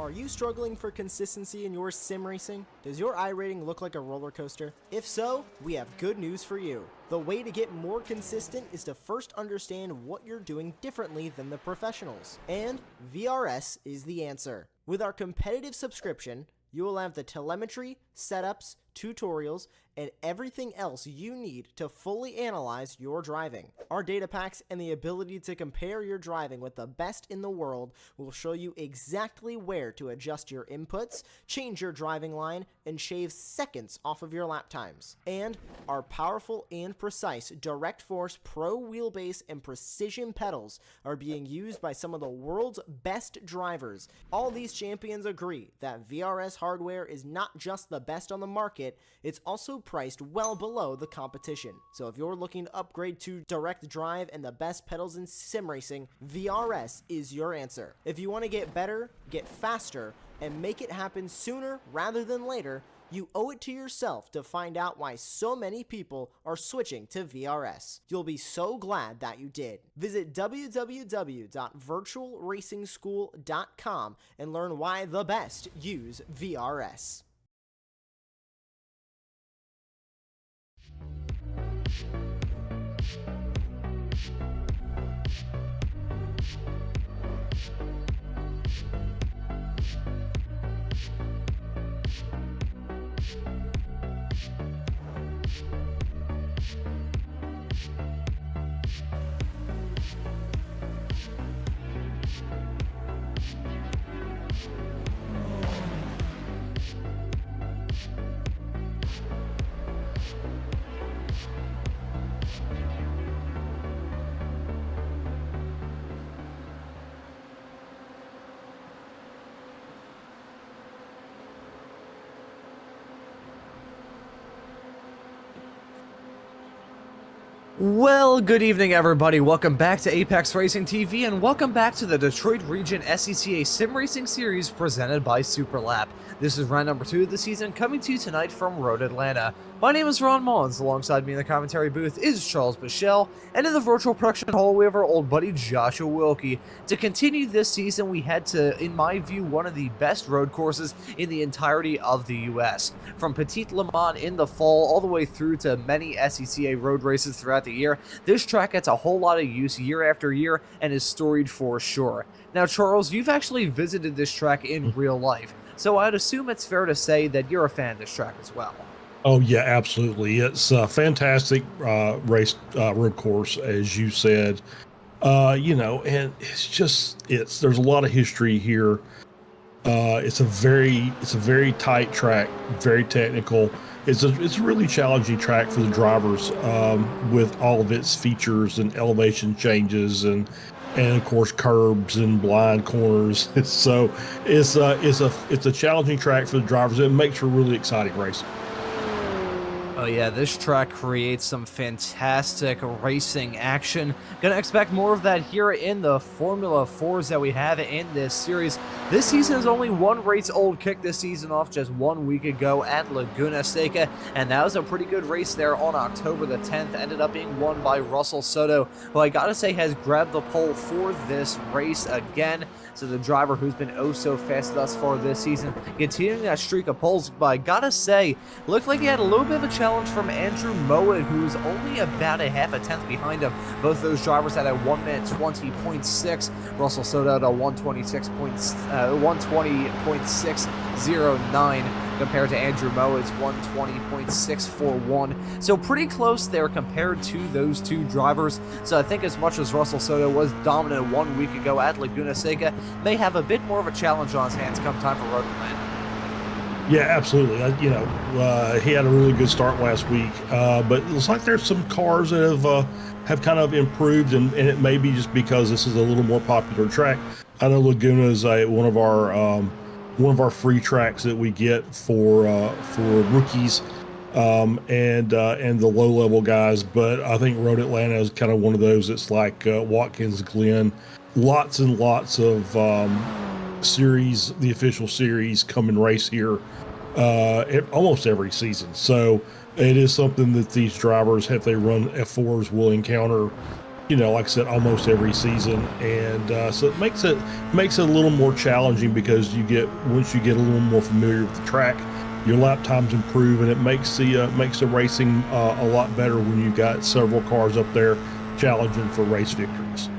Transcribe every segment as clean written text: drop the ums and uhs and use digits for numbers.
Are you struggling for consistency in your sim racing? Does your iRating look like a roller coaster? If so, we have good news for you. The way to get more consistent is to first understand what you're doing differently than the professionals. And VRS is the answer. With our competitive subscription, you will have the telemetry, setups, tutorials, and everything else you need to fully analyze your driving. Our data packs and the ability to compare your driving with the best in the world will show you exactly where to adjust your inputs, change your driving line, and shave seconds off of your lap times. And our powerful and precise Direct Force Pro wheelbase and precision pedals are being used by some of the world's best drivers. All these champions agree that VRS hardware is not just the best on the market, it's also priced well below the competition. So if you're looking to upgrade to direct drive and the best pedals in sim racing, VRS is your answer. If you want to get better, get faster, and make it happen sooner rather than later, you owe it to yourself to find out why so many people are switching to VRS. You'll be so glad that you did. Visit www.virtualracingschool.com and learn why the best use VRS. Well, good evening everybody, welcome back to Apex Racing TV and welcome back to the Detroit Region SCCA Sim Racing Series presented by Superlap. This is round number 2 of the season, coming to you tonight from Road Atlanta. My name is Ron Mullins, alongside me in the commentary booth is Charles Bichelle, and in the virtual production hall we have our old buddy Joshua Wilkie. To continue this season, we head to, in my view, one of the best road courses in the entirety of the US. From Petit Le Mans in the fall all the way through to many SCCA road races throughout the year, this track gets a whole lot of use year after year and is storied for sure. Now Charles, you've actually visited this track in real life, so I'd assume it's fair to say that you're a fan of this track as well. Oh yeah, absolutely. It's a fantastic road course, as you said. And there's a lot of history here. It's a very tight track, very technical. It's a really challenging track for the drivers, with all of its features and elevation changes and of course curbs and blind corners. So it's a challenging track for the drivers. It makes for really exciting racing. Oh yeah, this track creates some fantastic racing action. Gonna expect more of that here in the Formula 4s that we have in this series. This season is only one race old, kicked this season off just 1 week ago at Laguna Seca, and that was a pretty good race there on October the 10th. Ended up being won by Russell Soto, who I gotta say has grabbed the pole for this race again. So the driver who's been oh so fast thus far this season, continuing that streak of poles. But I gotta say, looked like he had a little bit of a challenge from Andrew Mowat, who's only about a half a tenth behind him. Both those drivers had a 1 minute 20.6. Russell Soto at a 120.609 compared to Andrew Mowat's 120.641. So pretty close there compared to those two drivers. So I think as much as Russell Soto was dominant 1 week ago at Laguna Seca, may have a bit more of a challenge on his hands come time for Road Atlanta. Yeah, absolutely. He had a really good start last week, but it looks like there's some cars that have kind of improved, and it may be just because this is a little more popular track. I know Laguna is one of our free tracks that we get for rookies and the low level guys, but I think Road Atlanta is kind of one of those. It's like Watkins Glen, lots and lots of series, the official series, come and race here almost every season. So it is something that these drivers, if they run F4s, will encounter like I said, almost every season, and so it makes it a little more challenging because once you get a little more familiar with the track, your lap times improve, and it makes the racing a lot better when you've got several cars up there challenging for race victories.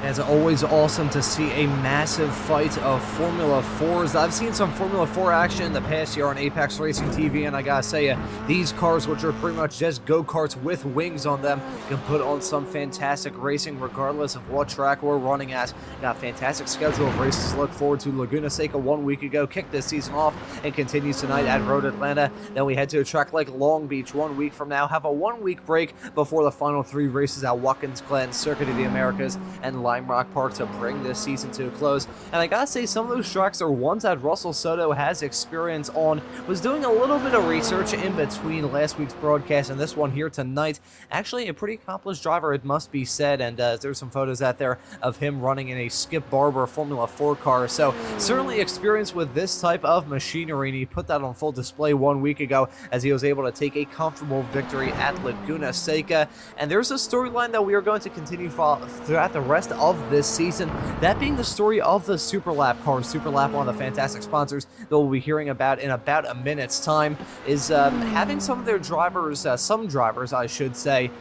It's always awesome to see a massive fight of Formula 4s. I've seen some Formula 4 action in the past year on Apex Racing TV, and I gotta say, these cars, which are pretty much just go-karts with wings on them, can put on some fantastic racing regardless of what track we're running at. Got a fantastic schedule of races to look forward to. Laguna Seca 1 week ago kicked this season off and continues tonight at Road Atlanta. Then we head to a track like Long Beach 1 week from now, have a 1 week break before the final 3 races at Watkins Glen, Circuit of the Americas, and Lime Rock Park to bring this season to a close. And I gotta say, some of those tracks are ones that Russell Soto has experience on. Was doing a little bit of research in between last week's broadcast and this one here tonight. Actually a pretty accomplished driver, it must be said, and there's some photos out there of him running in a Skip Barber Formula 4 car, so certainly experience with this type of machinery, and he put that on full display 1 week ago as he was able to take a comfortable victory at Laguna Seca. And there's a storyline that we are going to continue throughout the rest of this season, that being the story of the Superlap car. Superlap, one of the fantastic sponsors that we'll be hearing about in about a minute's time, is having some of their drivers, some drivers I should say,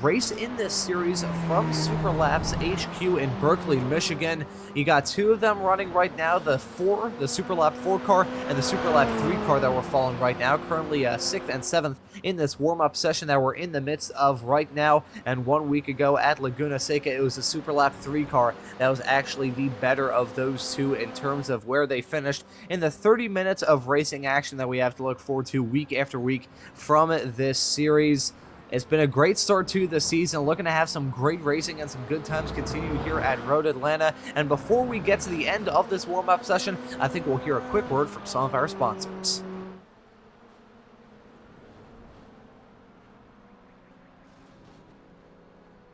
race in this series from Superlap's HQ in Berkeley, Michigan. You got 2 of them running right now, the Superlap 4 car and the Superlap 3 car that we're following right now, currently 6th and 7th in this warm-up session that we're in the midst of right now. And 1 week ago at Laguna Seca, it was the Superlap 3 car that was actually the better of those 2 in terms of where they finished in the 30 minutes of racing action that we have to look forward to week after week from this series. It's been a great start to the season, looking to have some great racing and some good times continue here at Road Atlanta. And before we get to the end of this warm-up session, I think we'll hear a quick word from some of our sponsors.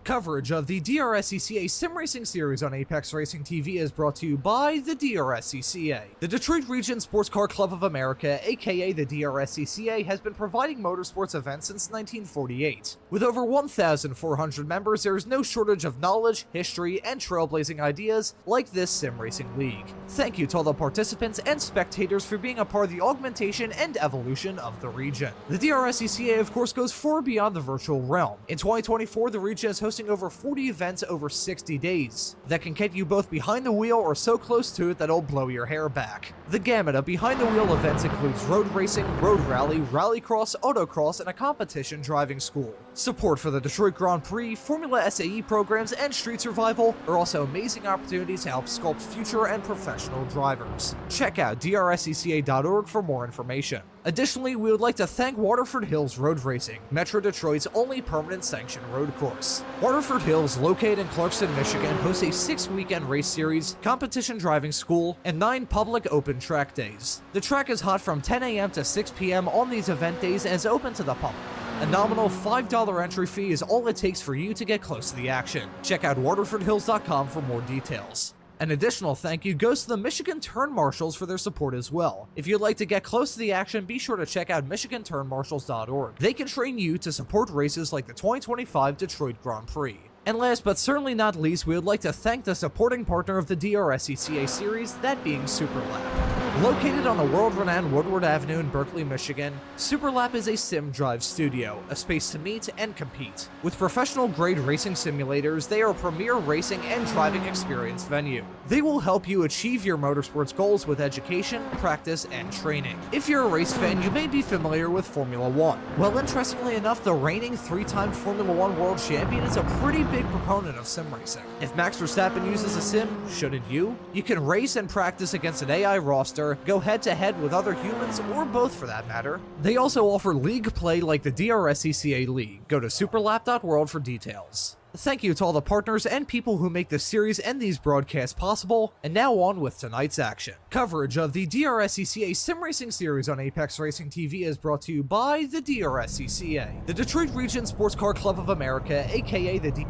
Coverage of the DRSCCA Sim Racing Series on Apex Racing TV is brought to you by the DRSCCA. The Detroit Region Sports Car Club of America, aka the DRSCCA, has been providing motorsports events since 1948. With over 1,400 members, there is no shortage of knowledge, history, and trailblazing ideas like this sim racing league. Thank you to all the participants and spectators for being a part of the augmentation and evolution of the region. The DRSCCA, of course, goes far beyond the virtual realm. In 2024, the region is hosting over 40 events over 60 days that can get you both behind the wheel or so close to it that it'll blow your hair back. The gamut of behind the wheel events includes road racing, road rally, rallycross, autocross, and a competition driving school. Support for the Detroit Grand Prix, Formula SAE programs, and Street Survival are also amazing opportunities to help sculpt future and professional drivers. Check out drscca.org for more information. Additionally, we would like to thank Waterford Hills Road Racing, Metro Detroit's only permanent sanctioned road course. Waterford Hills, located in Clarkston, Michigan, hosts a 6-weekend race series, competition driving school, and 9 public open track days. The track is hot from 10 a.m. to 6 p.m. on these event days and is open to the public. A nominal $5 entry fee is all it takes for you to get close to the action. Check out waterfordhills.com for more details. An additional thank you goes to the Michigan Turn Marshals for their support as well. If you'd like to get close to the action, be sure to check out michiganturnmarshals.org. They can train you to support races like the 2025 Detroit Grand Prix. And last but certainly not least, we would like to thank the supporting partner of the DRSCCA series, that being Superlap. Located on the world-renowned Woodward Avenue in Berkeley, Michigan, Superlap is a sim drive studio, a space to meet and compete. With professional-grade racing simulators, they are a premier racing and driving experience venue. They will help you achieve your motorsports goals with education, practice, and training. If you're a race fan, you may be familiar with Formula 1. Well, interestingly enough, the reigning 3-time Formula 1 world champion is a pretty big proponent of sim racing. If Max Verstappen uses a sim, shouldn't you? You can race and practice against an AI roster, go head-to-head with other humans, or both for that matter. They also offer league play like the DRSCCA League. Go to superlap.world for details. Thank you to all the partners and people who make this series and these broadcasts possible, and now on with tonight's action. Coverage of the DRSCCA Sim Racing Series on Apex Racing TV is brought to you by the DRSCCA. The Detroit Region Sports Car Club of America, aka the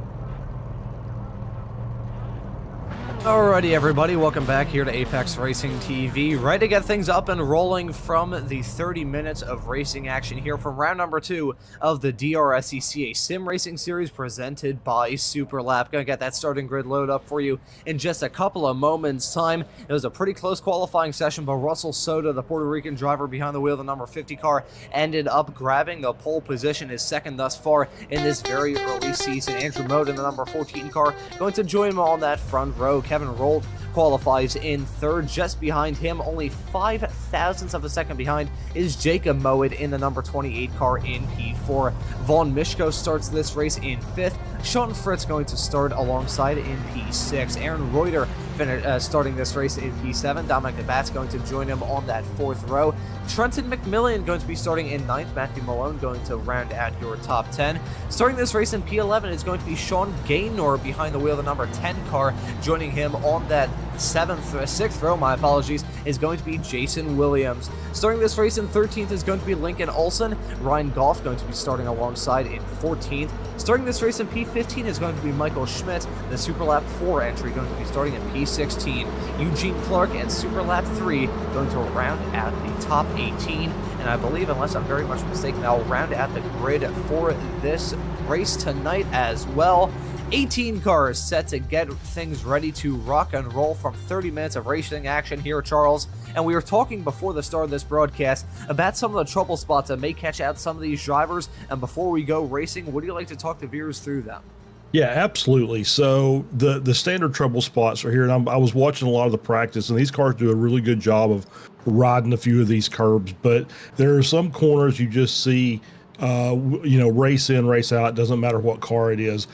Alrighty everybody, welcome back here to Apex Racing TV, ready to get things up and rolling from the 30 minutes of racing action here from round number 2 of the DRSCCA Sim Racing Series presented by Superlap. Gonna get that starting grid load up for you in just a couple of moments time. It was a pretty close qualifying session, but Russell Soto, the Puerto Rican driver behind the wheel of the number 50 car, ended up grabbing the pole position, his second thus far in this very early season. Andrew Mode in the number 14 car going to join him on that front row. Kevin Rold qualifies in third. Just behind him, only 5 thousandths of a second behind, is Jacob Mowat in the number 28 car in P4. Vaughn Mishko starts this race in 5th. Sean Fritz going to start alongside in P6. Aaron Reuter starting this race in P7. Dominic Nabat's going to join him on that 4th row. Trenton McMillan going to be starting in 9th. Matthew Malone going to round out your top 10. Starting this race in P11 is going to be Sean Gaynor behind the wheel of the number 10 car. Joining him on that 6th row, my apologies, is going to be Jason Williams. Starting this race in 13th is going to be Lincoln Olson. Ryan Goff going to be starting alongside in 14th. Starting this race in P15 is going to be Michael Schmidt. The Superlap 4 entry going to be starting in P16. Eugene Clark and Superlap 3 going to round out the top 18. And I believe, unless I'm very much mistaken, I'll round out the grid for this race tonight as well. 18 cars set to get things ready to rock and roll from 30 minutes of racing action here, Charles. And we were talking before the start of this broadcast about some of the trouble spots that may catch out some of these drivers. And before we go racing, would you like to talk the viewers through them? Yeah, absolutely. So the standard trouble spots are here, and I was watching a lot of the practice, and these cars do a really good job of riding a few of these curbs. But there are some corners you just see, race in, race out. It doesn't matter what car it is.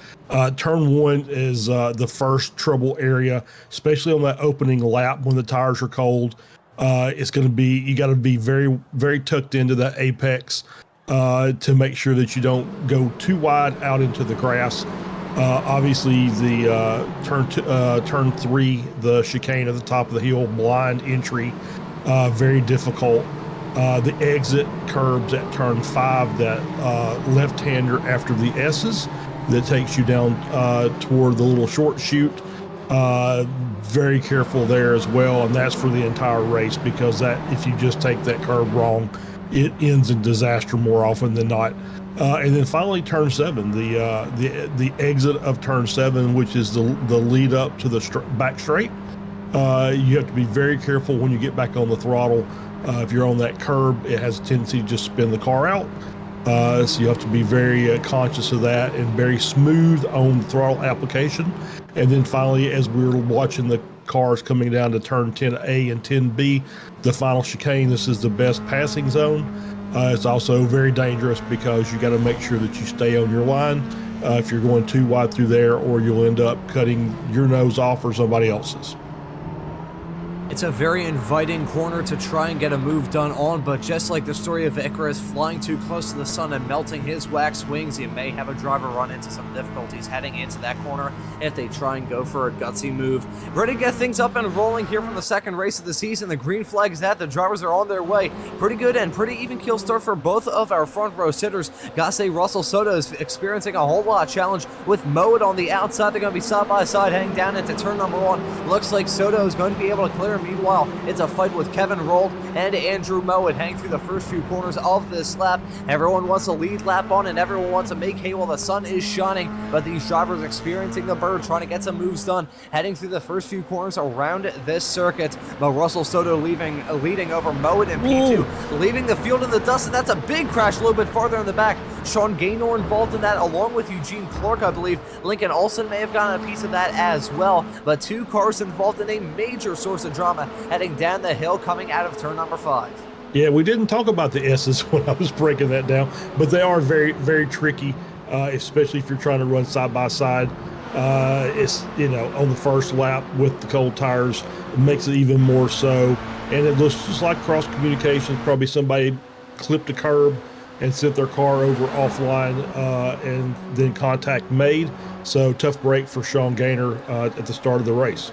Turn 1 is the first trouble area, especially on that opening lap when the tires are cold. It's going to be, you got to be very, very tucked into that apex to make sure that you don't go too wide out into the grass. Obviously, the turn 3, the chicane at the top of the hill, blind entry, very difficult. The exit curbs at turn 5, that left-hander after the S's that takes you down toward the little short chute. Very careful there as well, and that's for the entire race, because that, if you just take that curb wrong, it ends in disaster more often than not. And then finally, turn 7, the exit of turn 7, which is the lead up to the back straight. You have to be very careful when you get back on the throttle. If you're on that curb, it has a tendency to just spin the car out. So you have to be very conscious of that and very smooth on the throttle application. And then finally, as we were watching the cars coming down to turn 10A and 10B, the final chicane, this is the best passing zone. It's also very dangerous because you got to make sure that you stay on your line if you're going too wide through there, or you'll end up cutting your nose off or somebody else's. It's a very inviting corner to try and get a move done on, but just like the story of Icarus flying too close to the sun and melting his wax wings, you may have a driver run into some difficulties heading into that corner if they try and go for a gutsy move. Ready to get things up and rolling here from the second race of the season. The green flag is out. The drivers are on their way. Pretty good and pretty even keel start for both of our front row sitters. Gotta say, Russell Soto is experiencing a whole lot of challenge with Mowat on the outside. They're going to be side by side heading down into turn number 1. Looks like Soto is going to be able to clear. Meanwhile, it's a fight with Kevin Rold and Andrew Mowat hanging through the first few corners of this lap. Everyone wants a lead lap on, and everyone wants to make hay while the sun is shining, but these drivers experiencing the bird, trying to get some moves done, heading through the first few corners around this circuit. But Russell Soto leading over Mowat in P2, leaving the field in the dust, and that's a big crash a little bit farther in the back. Sean Gaynor involved in that, along with Eugene Clark, I believe. Lincoln Olson may have gotten a piece of that as well, but 2 cars involved in a major source of drama heading down the hill coming out of turn number 5. Yeah, we didn't talk about the S's when I was breaking that down, but they are very, very tricky, especially if you're trying to run side by side. It's, on the first lap with the cold tires, it makes it even more so. And it looks just like cross communications. Probably somebody clipped a curb and sent their car over offline, and then contact made. So tough break for Sean Gaynor at the start of the race.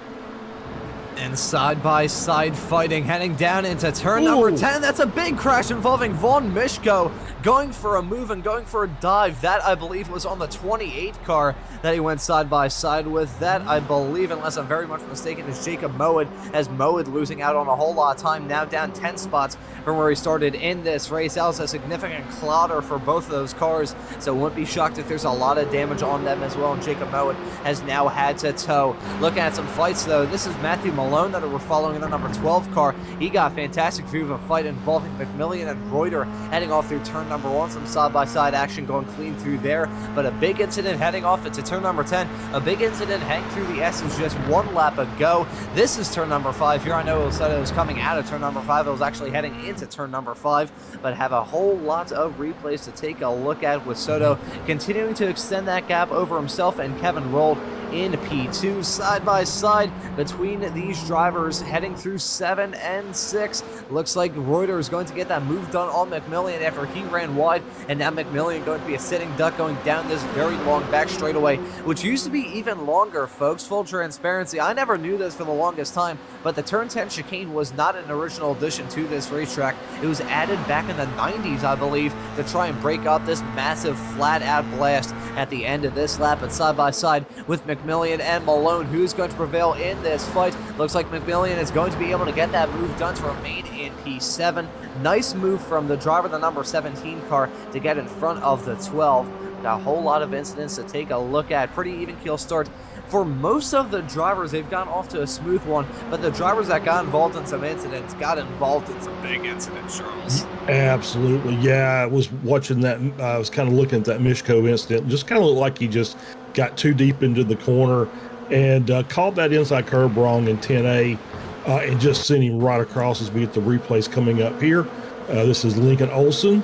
And side-by-side fighting, heading down into turn number 10. That's a big crash involving Vaughn Mishko going for a move and going for a dive. That, I believe, was on the 28 car that he went side-by-side with. That, I believe, unless I'm very much mistaken, is Jacob Mowat, as Mowat losing out on a whole lot of time, now down 10 spots from where he started in this race. That was a significant clodder for both of those cars, so wouldn't be shocked if there's a lot of damage on them as well, and Jacob Mowat has now had to tow. Looking at some fights, though, this is Matthew Malone that we're following in the number 12 car. He got a fantastic view of a fight involving McMillian and Reuter heading off through turn number 1. Some side-by-side action going clean through there, but a big incident heading off into turn number 10. A big incident heading through the S was just one lap ago. This is turn number 5 here. I know it said it was coming out of turn number 5. It was actually heading into turn number 5, but have a whole lot of replays to take a look at, with Soto continuing to extend that gap over himself and Kevin Rold in P2. Side by side between these drivers heading through 7 and 6. Looks like Reuter is going to get that move done on McMillian after he ran wide, and now McMillian going to be a sitting duck going down this very long back straightaway, which used to be even longer, folks. Full transparency, I never knew this for the longest time, but the turn 10 chicane was not an original addition to this racetrack. It was added back in the 90s, I believe, to try and break up this massive flat out blast at the end of this lap. But side by side with McMillian and Malone, who's going to prevail in this fight? Looks like McMillian is going to be able to get that move done to remain in P7. Nice move from the driver of the number 17 car to get in front of the 12. A whole lot of incidents to take a look at. Pretty even keel start for most of the drivers. They've gone off to a smooth one, but the drivers that got involved in some incidents got involved in some big incidents, Charles. Absolutely. Yeah, I was watching that. I was kind of looking at that Mishko incident. Just kind of looked like he just got too deep into the corner and caught that inside curb wrong in 10A and just sent him right across as we get the replays coming up here. This is Lincoln Olson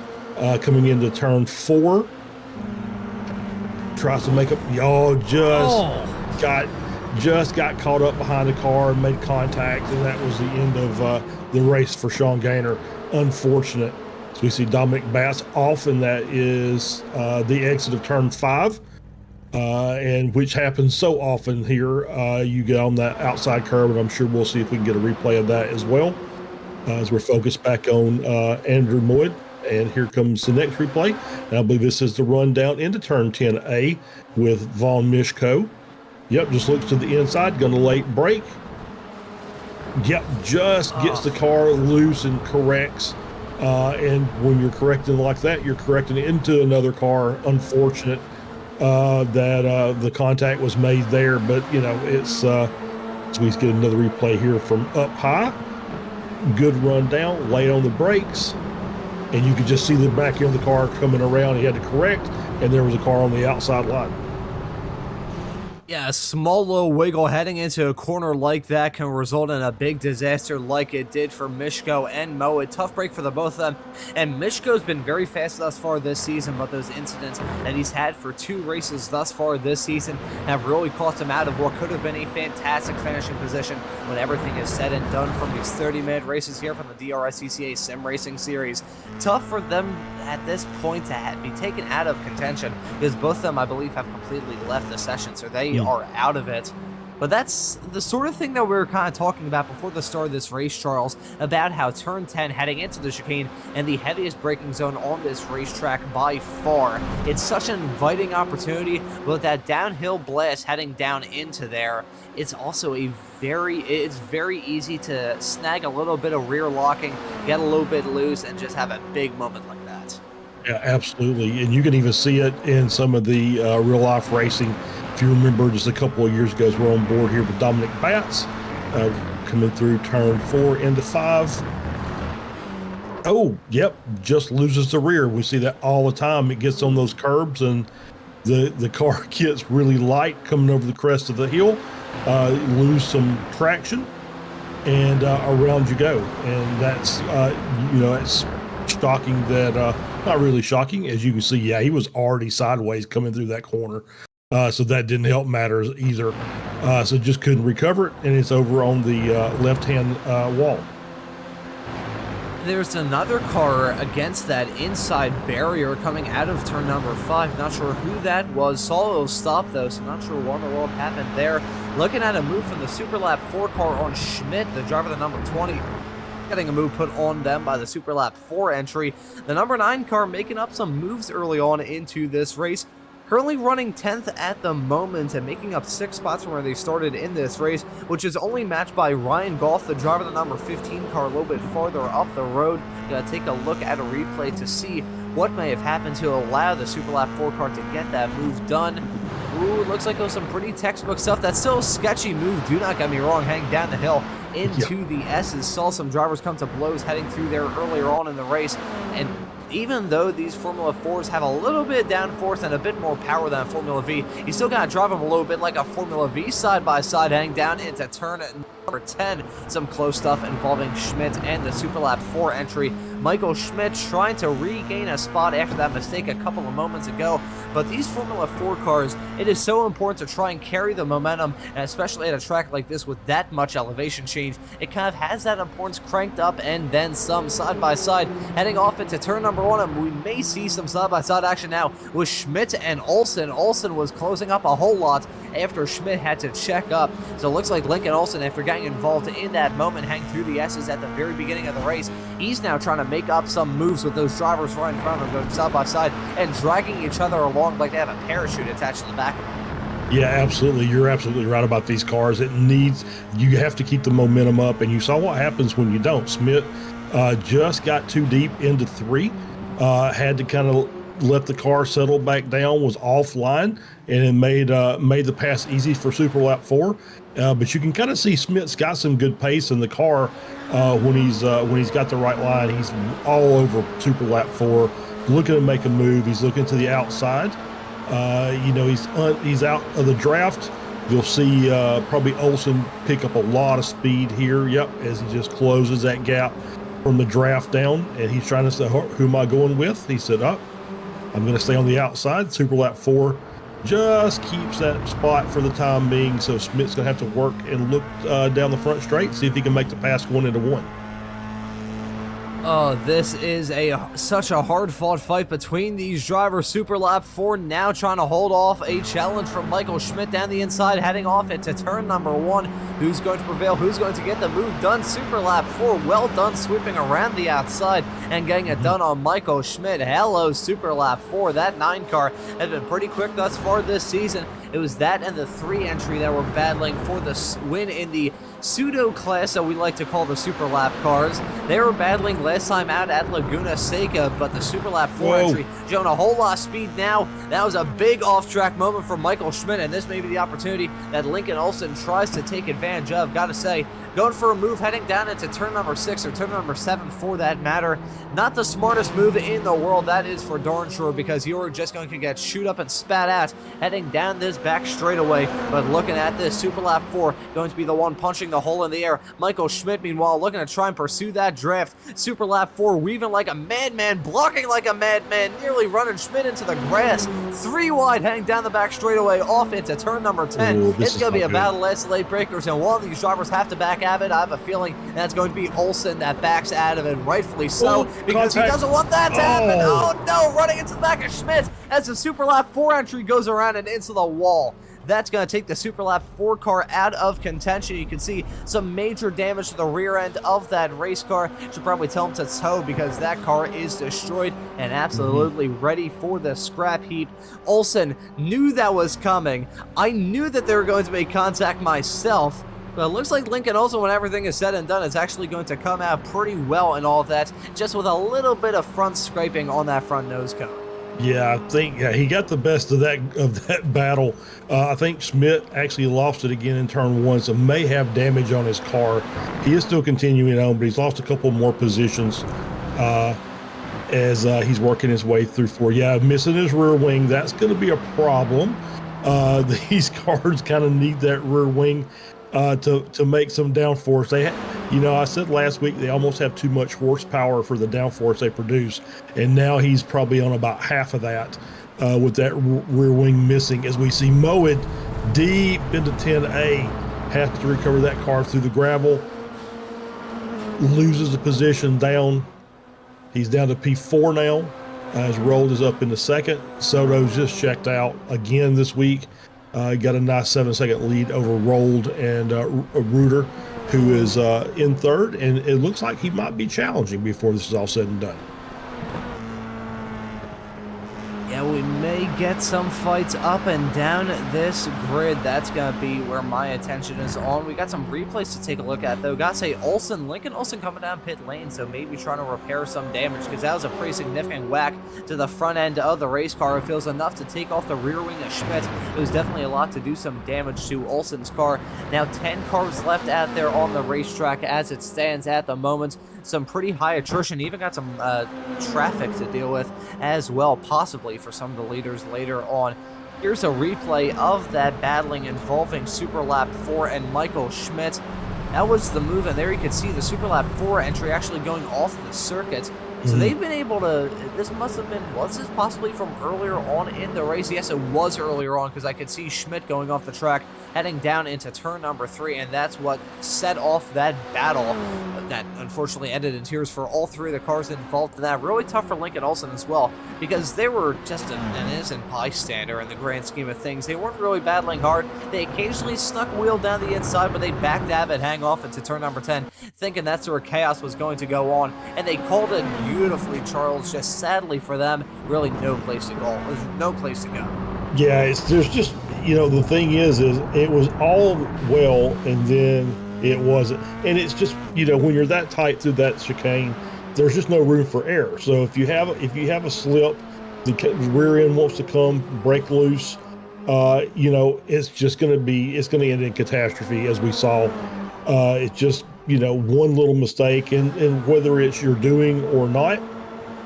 coming into turn 4. Tries to make up. Y'all just got caught up behind the car and made contact, and that was the end of the race for Sean Gaynor. Unfortunate. So we see Dominic Bass off, and that is the exit of turn 5, and which happens so often here. You get on that outside curb, and I'm sure we'll see if we can get a replay of that as well as we're focused back on Andrew Moyd. And here comes the next replay. And I believe this is the run down into turn 10A with Vaughn Mishko. Yep, just looks to the inside, going to late brake. Yep, just gets the car loose and corrects. And when you're correcting like that, you're correcting into another car. Unfortunate that the contact was made there, but you know, it's so we get another replay here from up high. Good run down, late on the brakes. And you could just see the back end of the car coming around. He had to correct, and there was a car on the outside line. Yeah, a small little wiggle heading into a corner like that can result in a big disaster like it did for Mishko and Moa. Tough break for the both of them. And Mishko's been very fast thus far this season, but those incidents that he's had for 2 races thus far this season have really cost him out of what could have been a fantastic finishing position when everything is said and done from these 30-minute races here from the DRSCCA Sim Racing Series. Tough for them at this point to be taken out of contention, because both of them, I believe, have completely left the session, so they are out of it. But that's the sort of thing that we were kind of talking about before the start of this race, Charles, about how turn 10 heading into the chicane and the heaviest braking zone on this racetrack by far. It's such an inviting opportunity, but with that downhill blast heading down into there, it's also it's very easy to snag a little bit of rear locking, get a little bit loose, and just have a big moment like that. Yeah, absolutely. And you can even see it in some of the real life racing. If you remember, just a couple of years ago, as we're on board here with Dominic Batts, coming through turn 4 into 5. Oh, yep, just loses the rear. We see that all the time. It gets on those curbs, and the car gets really light coming over the crest of the hill, lose some traction, and around you go. And that's, it's shocking that, not really shocking, as you can see, yeah, he was already sideways coming through that corner. So that didn't help matters either. So just couldn't recover it, and it's over on the left-hand wall. There's another car against that inside barrier coming out of turn number 5. Not sure who that was. Saw it stop though, so not sure what in the world happened there. Looking at a move from the Superlap 4 car on Schmidt, the driver, the number 20. Getting a move put on them by the Superlap 4 entry. The number 9 car making up some moves early on into this race. Currently running 10th at the moment and making up 6 spots from where they started in this race, which is only matched by Ryan Goff, the driver, the number 15 car, a little bit farther up the road. Gotta take a look at a replay to see what may have happened to allow the Superlap 4 car to get that move done. Ooh, it looks like it was some pretty textbook stuff. That's still a sketchy move, do not get me wrong, heading down the hill into the S's. Saw some drivers come to blows heading through there earlier on in the race, and even though these Formula 4s have a little bit downforce and a bit more power than Formula V, you still got to drive them a little bit like a Formula V side-by-side, heading down into turn number 10. Some close stuff involving Schmidt and the Superlap 4 entry. Michael Schmidt trying to regain a spot after that mistake a couple of moments ago. But these Formula 4 cars, it is so important to try and carry the momentum, and especially at a track like this with that much elevation change, it kind of has that importance cranked up and then some side-by-side. Heading off into turn number 1, and we may see some side-by-side action now with Schmidt and Olsen. Olsen was closing up a whole lot after Schmidt had to check up. So it looks like Lincoln Olsen, after getting involved in that moment, hanging through the S's at the very beginning of the race, he's now trying to make up some moves with those drivers right in front of him, going side by side and dragging each other along like they have a parachute attached to the back of them. Yeah, absolutely. You're absolutely right about these cars. You have to keep the momentum up, and you saw what happens when you don't. Schmidt just got too deep into 3, had to kind of let the car settle back down, was offline, and it made the pass easy for Superlap 4. But you can kind of see Schmidt's got some good pace in the car when he's got the right line. He's all over Superlap 4, looking to make a move. He's looking to the outside. He's out of the draft. You'll see probably Olsen pick up a lot of speed here. Yep, as he just closes that gap from the draft down, and he's trying to say, who am I going with? He said, I'm going to stay on the outside. Superlap 4 just keeps that spot for the time being, so Schmidt's going to have to work and look down the front straight, see if he can make the pass going into 1. Oh, this is such a hard-fought fight between these drivers. Superlap 4 now trying to hold off a challenge from Michael Schmidt down the inside, heading off into turn number 1. Who's going to prevail? Who's going to get the move done? Superlap 4, well done, sweeping around the outside and getting it done on Michael Schmidt. Hello, Superlap 4. That 9 car has been pretty quick thus far this season. It was that and the 3 entry that were battling for the win in the pseudo class that we like to call the Superlap cars. They were battling last time out at Laguna Seca, but the Superlap 4 entry showing a whole lot of speed now. That was a big off-track moment for Michael Schmidt, and this may be the opportunity that Lincoln Olsen tries to take advantage of. Gotta say, going for a move heading down into turn number 6 or turn number 7 for that matter. Not the smartest move in the world, that is for darn sure, because you're just going to get shoot up and spat at heading down this back straightaway. But looking at this, Superlap 4 going to be the one punching the hole in the air. Michael Schmidt, meanwhile, looking to try and pursue that draft. Superlap 4 weaving like a madman, blocking like a madman, nearly running Schmidt into the grass. 3 wide heading down the back straightaway off into turn number 10. It's going to be a battle of late breakers, and one of these drivers have to back out of it. I have a feeling that's going to be Olsen that backs out of it, rightfully so, because he doesn't want that to happen. Oh no, running into the back of Schmidt as the Superlap 4 entry goes around and into the wall. That's going to take the Superlap 4 car out of contention. You can see some major damage to the rear end of that race car. Should probably tell him to tow because that car is destroyed and absolutely ready for the scrap heap. Olsen knew that was coming. I knew that they were going to make contact myself. But it looks like Lincoln also, when everything is said and done, is actually going to come out pretty well in all of that, just with a little bit of front scraping on that front nose cone. Yeah, I think he got the best of that battle. I think Schmidt actually lost it again in turn 1, so may have damage on his car. He is still continuing on, but he's lost a couple more positions as he's working his way through 4. Yeah, missing his rear wing, that's going to be a problem. These cars kind of need that rear wing to make some downforce. I said last week they almost have too much horsepower for the downforce they produce, and now he's probably on about half of that with that rear wing missing. As we see Moet deep into 10A, has to recover that car through the gravel, loses the position down. He's down to P4 now. His roll is up in the second. Soto's just checked out again this week. Got a nice 7-second lead over Rolled and Reuter, who is in third, and it looks like he might be challenging before this is all said and done. Yeah, we may get some fights up and down this grid. That's going to be where my attention is on. We got some replays to take a look at, though. Got to say, Lincoln Olsen coming down pit lane, so maybe trying to repair some damage, because that was a pretty significant whack to the front end of the race car. It feels enough to take off the rear wing of Schmidt. It was definitely a lot to do some damage to Olsen's car. Now 10 cars left out there on the racetrack as it stands at the moment. Some pretty high attrition, even got some traffic to deal with as well, possibly for some of the leaders later on. Here's a replay of that battling involving Superlap 4 and Michael Schmidt. That was the move, and there you can see the Superlap 4 entry actually going off the circuit. So they've been able to, this must have been, was this possibly from earlier on in the race? Yes, it was earlier on, because I could see Schmidt going off the track, heading down into turn number 3, and that's what set off that battle that unfortunately ended in tears for all 3 of the cars involved in that. Really tough for Lincoln Olsen as well, because they were just an innocent bystander in the grand scheme of things. They weren't really battling hard. They occasionally snuck a wheel down the inside, but they backdab and hang off into turn number 10, thinking that's where chaos was going to go on, and they called it beautifully, Charles. Just sadly for them, really no place to go. There's no place to go. Yeah, there's just, the thing is it was all well, and then it wasn't. And it's just, when you're that tight through that chicane, there's just no room for error. So if you have a slip, the rear end wants to come, break loose, it's just going to end in catastrophe, as we saw. It's just, one little mistake, and whether it's your doing or not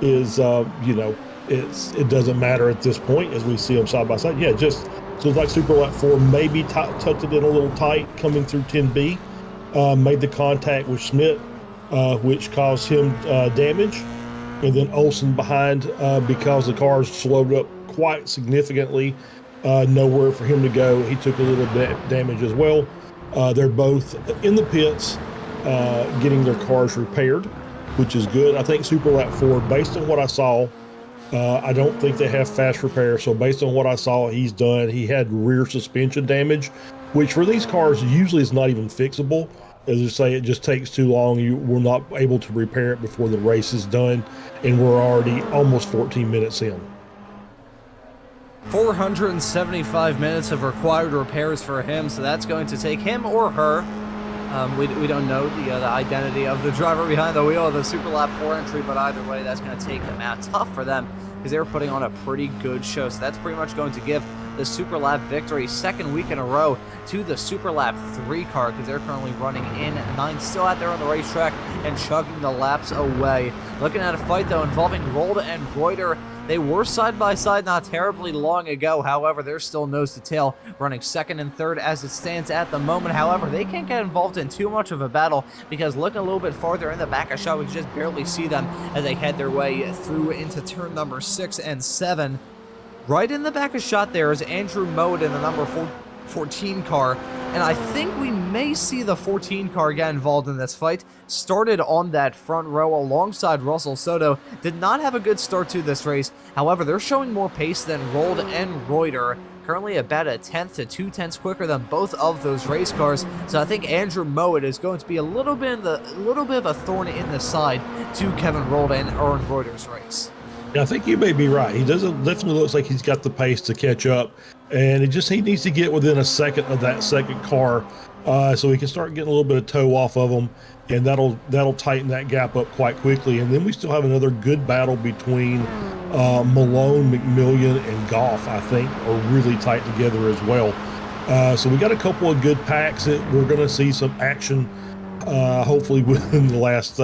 is, it doesn't matter at this point, as we see them side by side. Yeah, just looks like Superlap 4 maybe tucked it in a little tight coming through 10B, made the contact with Schmidt, which caused him damage, and then Olsen behind because the cars slowed up quite significantly, nowhere for him to go. He took a little bit damage as well. They're both in the pits, getting their cars repaired, which is good. I think Superlap 4, based on what I saw, I don't think they have fast repair. So based on what I saw, he's done. He had rear suspension damage, which for these cars usually is not even fixable. As I say, it just takes too long. We're not able to repair it before the race is done, and we're already almost 14 minutes in. 475 minutes of required repairs for him, so that's going to take him or her. We don't know the identity of the driver behind the wheel of the Superlap 4 entry, but either way, that's going to take them out. Tough for them, because they were putting on a pretty good show, so that's pretty much going to give the Superlap victory, second week in a row, to the Superlap 3 car, because they're currently running in 9th, still out there on the racetrack and chugging the laps away. Looking at a fight, though, involving Rold and Reuter. They were side by side not terribly long ago. However, they're still nose to tail, running second and third as it stands at the moment. However, they can't get involved in too much of a battle, because looking a little bit farther in the back of shot, we can just barely see them as they head their way through into turn number 6 and 7. Right in the back of shot there is Andrew Mode in the number 14 car, and I think we may see the 14 car get involved in this fight. Started on that front row alongside Russell Soto. Did not have a good start to this race. However, they're showing more pace than Rold and Reuter. Currently about a 1/10 to 2/10 quicker than both of those race cars. So I think Andrew Mowat is going to be a little bit of a thorn in the side to Kevin Rold and Aaron Reuter's race. Yeah, I think you may be right. He definitely looks like he's got the pace to catch up, and he needs to get within a second of that second car, so he can start getting a little bit of toe off of them, and that'll tighten that gap up quite quickly. And then we still have another good battle between Malone, McMillian, and Goff. I think are really tight together as well. So we got a couple of good packs that we're going to see some action, hopefully within the last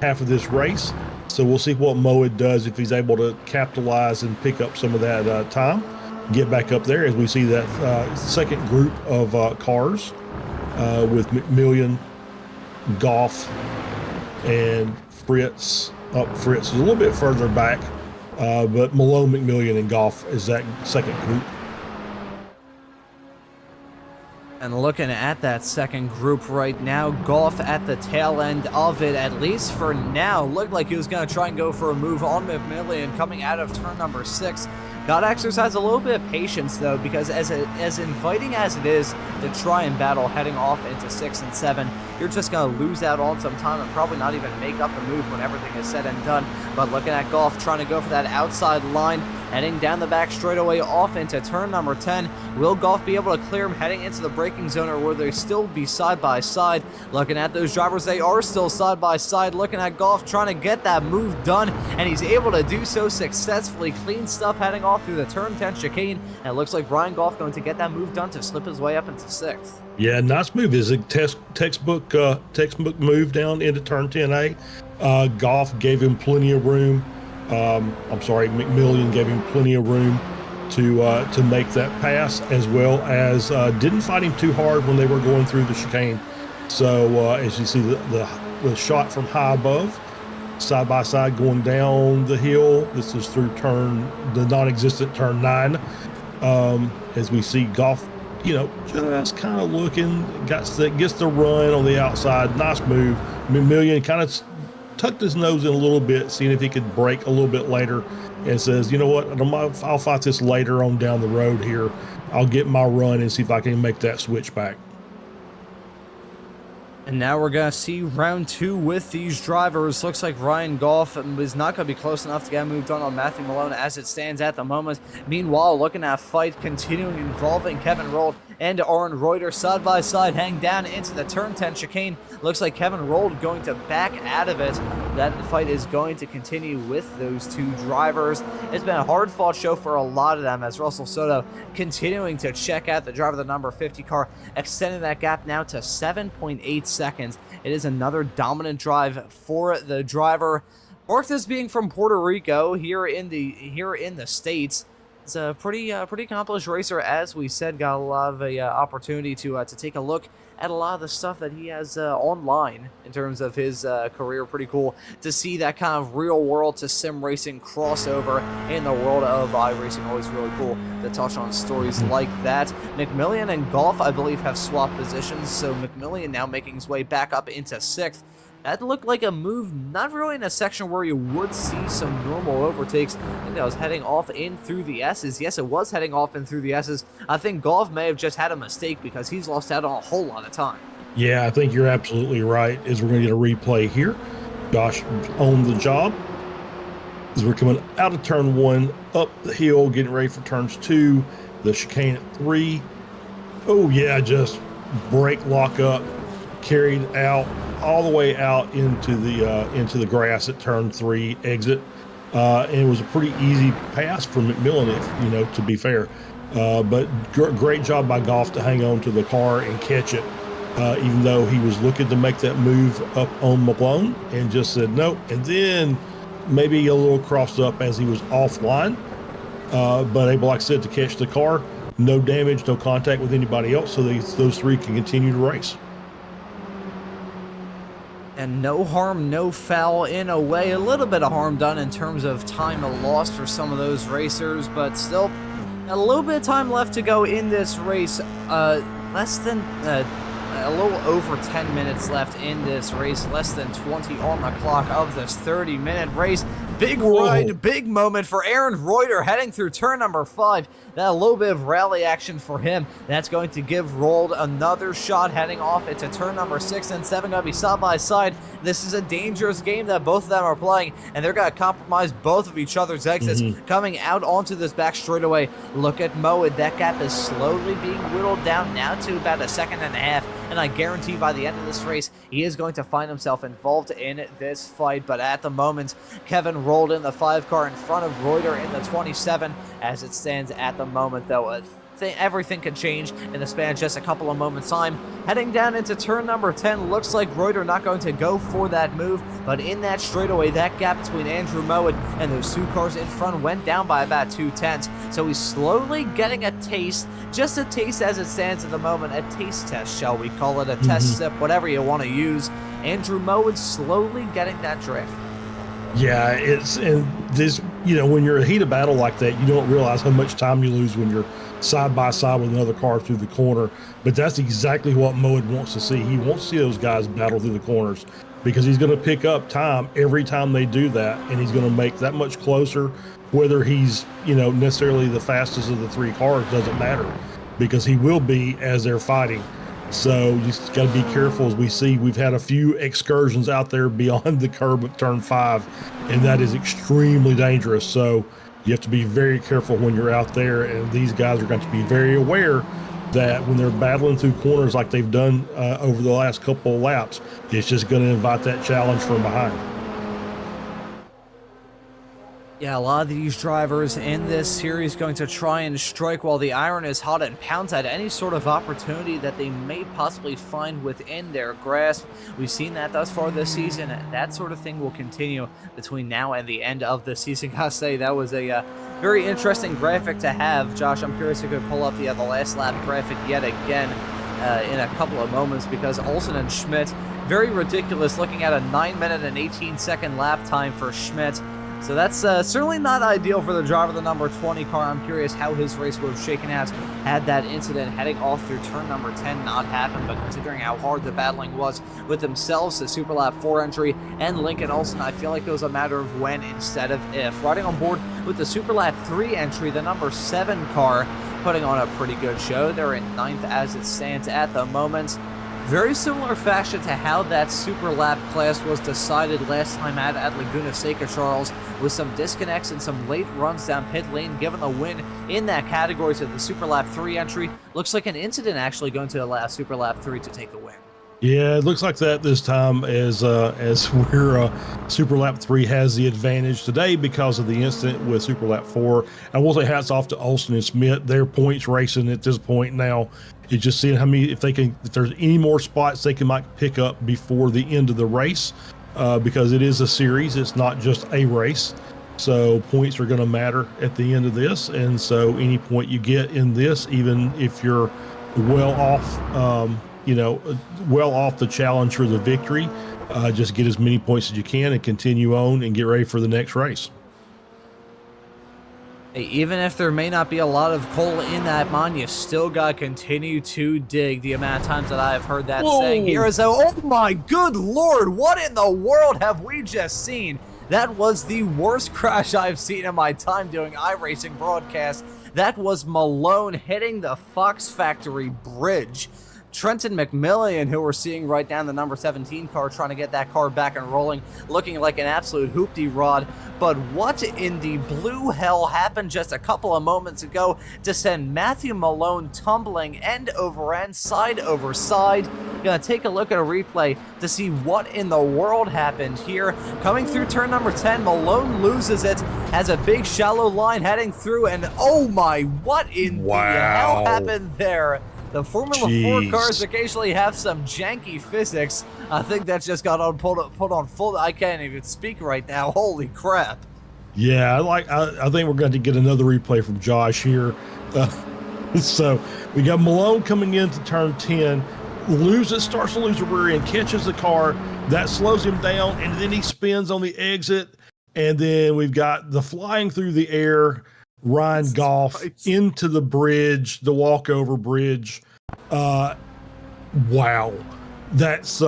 half of this race. So we'll see what Mowat does, if he's able to capitalize and pick up some of that time, get back up there, as we see that second group of cars with McMillian, Goff, and Fritz. Fritz is a little bit further back, but Malone, McMillian, and Goff is that second group. And looking at that second group right now, Goff at the tail end of it, at least for now. Looked like he was going to try and go for a move on McMillian coming out of turn number 6. Gotta exercise a little bit of patience though, because as inviting as it is to try and battle heading off into 6 and 7, you're just gonna lose out on some time and probably not even make up the move when everything is said and done. But looking at Goff trying to go for that outside line, heading down the back straightaway off into turn number 10. Will Goff be able to clear him heading into the braking zone, or will they still be side by side? Looking at those drivers, they are still side by side. Looking at Goff trying to get that move done, and he's able to do so successfully. Clean stuff heading off through the turn 10 chicane, and it looks like Ryan Goff going to get that move done to slip his way up into 6th. Yeah, nice move. Is a textbook move down into turn 10A. Goff gave him plenty of room. McMillian gave him plenty of room to make that pass, as well as didn't fight him too hard when they were going through the chicane. So as you see the shot from high above, side by side going down the hill. This is through the non-existent turn 9. As we see Goff, just kind of looking, gets the run on the outside. Nice move. McMillian kind of tucked his nose in a little bit, seeing if he could break a little bit later, and says, you know what, I'll fight this later on down the road here. I'll get my run and see if I can make that switch back. And now we're going to see round 2 with these drivers. Looks like Ryan Goff is not going to be close enough to get moved on Matthew Malone as it stands at the moment. Meanwhile, looking at a fight continuing involving Kevin Rold and Aaron Reuter side by side, hang down into the turn 10 chicane. Looks like Kevin Rold going to back out of it. That fight is going to continue with those two drivers. It's been a hard-fought show for a lot of them, as Russell Soto continuing to check out the driver of the number 50 car, extending that gap now to 7.8 seconds. It is another dominant drive for the driver. Marcus, being from Puerto Rico here in the States, is a pretty accomplished racer, as we said. Got a lot of opportunity to take a look at a lot of the stuff that he has online in terms of his career. Pretty cool to see that kind of real world to sim racing crossover in the world of iRacing. Always really cool to touch on stories like that. McMillian and Goff, I believe, have swapped positions, so McMillian now making his way back up into 6th. That looked like a move, not really in a section where you would see some normal overtakes. I think that was heading off in through the S's. Yes, it was heading off in through the S's. I think Goff may have just had a mistake because he's lost out on a whole lot of time. Yeah, I think you're absolutely right. As we're going to get a replay here. Josh on the job. As we're coming out of turn 1, up the hill, getting ready for turns 2, the chicane at 3. Oh yeah, just brake lock up, carried out all the way out into the grass at turn 3 exit, and it was a pretty easy pass for McMillan, if to be fair. But great job by Goff to hang on to the car and catch it, even though he was looking to make that move up on Malone and just said nope. And then maybe a little crossed up as he was offline, but able, like I said, to catch the car. No damage, no contact with anybody else, so those three can continue to race. And no harm, no foul in a way. A little bit of harm done in terms of time lost for some of those racers, but still a little bit of time left to go in this race. Less than a little over 10 minutes left in this race, less than 20 on the clock of this 30-minute race. Big ride, big moment for Aaron Reuter heading through turn number 5. That a little bit of rally action for him. That's going to give Rold another shot heading off into turn number 6 and 7. Going to be side by side. This is a dangerous game that both of them are playing, and they're going to compromise both of each other's exits. Coming out onto this back straightaway. Look at Moed. That gap is slowly being whittled down now to about a second and a half. And I guarantee by the end of this race, he is going to find himself involved in this fight. But at the moment, Kevin rolled in the 5 car in front of Reuter in the 27. As it stands at the moment, though, everything can change in the span of just a couple of moments' time. Heading down into turn number 10, looks like Reuter not going to go for that move, but in that straightaway, that gap between Andrew Moed and those 2 cars in front went down by about 2/10. So he's slowly getting a taste, just a taste as it stands at the moment, a taste test, shall we call it, a test sip, whatever you want to use. Andrew Moed slowly getting that drift. Yeah, when you're in a heat of battle like that, you don't realize how much time you lose when you're side by side with another car through the corner. But that's exactly what Moed wants to see. He wants to see those guys battle through the corners, because he's going to pick up time every time they do that, and he's going to make that much closer. Whether he's, necessarily the fastest of the three cars doesn't matter, because he will be as they're fighting. So you just got to be careful. As we see, we've had a few excursions out there beyond the curb of turn 5, and that is extremely dangerous. So you have to be very careful when you're out there, and these guys are going to be very aware that when they're battling through corners like they've done over the last couple of laps, it's just going to invite that challenge from behind. Yeah, a lot of these drivers in this series going to try and strike while the iron is hot and pounce at any sort of opportunity that they may possibly find within their grasp. We've seen that thus far this season. That sort of thing will continue between now and the end of the season. Gotta say, that was a very interesting graphic to have. Josh, I'm curious if you could pull up the last lap graphic yet again in a couple of moments, because Olsen and Schmidt, very ridiculous, looking at a 9-minute and 18-second lap time for Schmidt. So that's certainly not ideal for the driver of the number 20 car. I'm curious how his race would have shaken out had that incident heading off through turn number 10 not happened. But considering how hard the battling was with themselves, the Superlap 4 entry, and Lincoln Olsen, I feel like it was a matter of when instead of if. Riding on board with the Superlap 3 entry, the number 7 car putting on a pretty good show. They're in 9th as it stands at the moment. Very similar fashion to how that Superlap class was decided last time at Laguna Seca, Charles, with some disconnects and some late runs down pit lane, given the win in that category to the Superlap 3 entry. Looks like an incident actually going to allow Superlap 3 to take the win. Yeah, it looks like that this time, as we're Superlap 3 has the advantage today because of the incident with Superlap 4. I will say hats off to Olsen and Smith. Their points racing at this point now. It's just seeing how many, if there's any more spots they can might pick up before the end of the race, because it is a series. It's not just a race. So points are going to matter at the end of this. And so any point you get in this, even if you're well off, well off the challenge for the victory, just get as many points as you can and continue on and get ready for the next race. Hey, even if there may not be a lot of coal in that mine, you still gotta continue to dig. The amount of times that I have heard that saying here is, oh my good lord, what in the world have we just seen? That was the worst crash I've seen in my time doing iRacing broadcasts. That was Malone hitting the Fox Factory Bridge. Trenton McMillan, who we're seeing right down the number 17 car, trying to get that car back and rolling, looking like an absolute hoopty rod. But what in the blue hell happened just a couple of moments ago to send Matthew Malone tumbling end over end, side over side? Gonna take a look at a replay to see what in the world happened here. Coming through turn number 10, Malone loses it, has a big shallow line heading through, and oh my, what in the hell happened there? The Formula 4 cars occasionally have some janky physics. I think that's just got put on full. I can't even speak right now. Holy crap. Yeah, I think we're going to get another replay from Josh here. So we got Malone coming into turn 10, starts to lose the rear end, catches the car. That slows him down, and then he spins on the exit. And then we've got the flying through the air Ryan Goff into the bridge, the walkover bridge. Wow, that's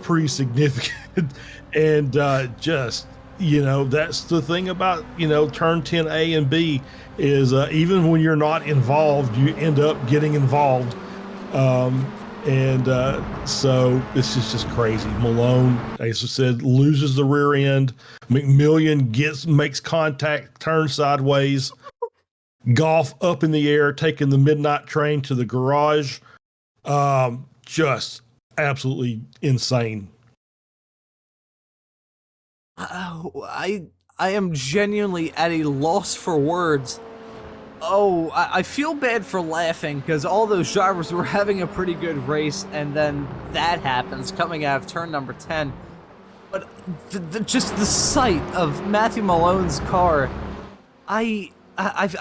pretty significant. And that's the thing about turn 10A and B is even when you're not involved, you end up getting involved. So this is just crazy. Malone, as I said, loses the rear end. McMillan makes contact, turns sideways. Golf up in the air, taking the midnight train to the garage. Just absolutely insane. I am genuinely at a loss for words. Oh, I feel bad for laughing because all those drivers were having a pretty good race, and then that happens coming out of turn number 10. But just the sight of Matthew Malone's car, I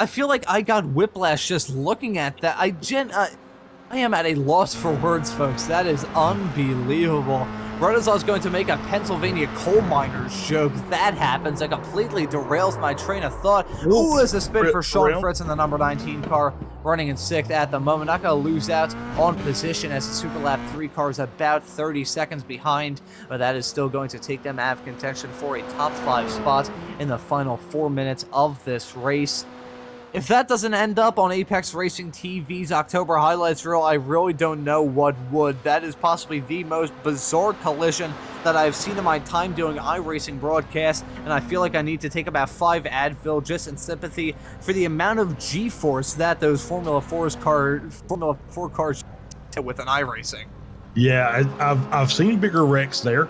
feel like I got whiplash just looking at that. I am at a loss for words, folks. That is unbelievable. Brodazov's going to make a Pennsylvania coal miners joke. That happens. That completely derails my train of thought. Ooh, is a spin for Sean Fritz in the number 19 car. running in 6th at the moment. Not going to lose out on position as the Superlap 3 car is about 30 seconds behind, but that is still going to take them out of contention for a top 5 spot in the final 4 minutes of this race. If that doesn't end up on Apex Racing TV's October highlights reel, I really don't know what would. That is possibly the most bizarre collision that I've seen in my time doing iRacing broadcasts, and I feel like I need to take about 5 Advil just in sympathy for the amount of G-force that those Formula 4 cars hit with an iRacing. Yeah, I've seen bigger wrecks there,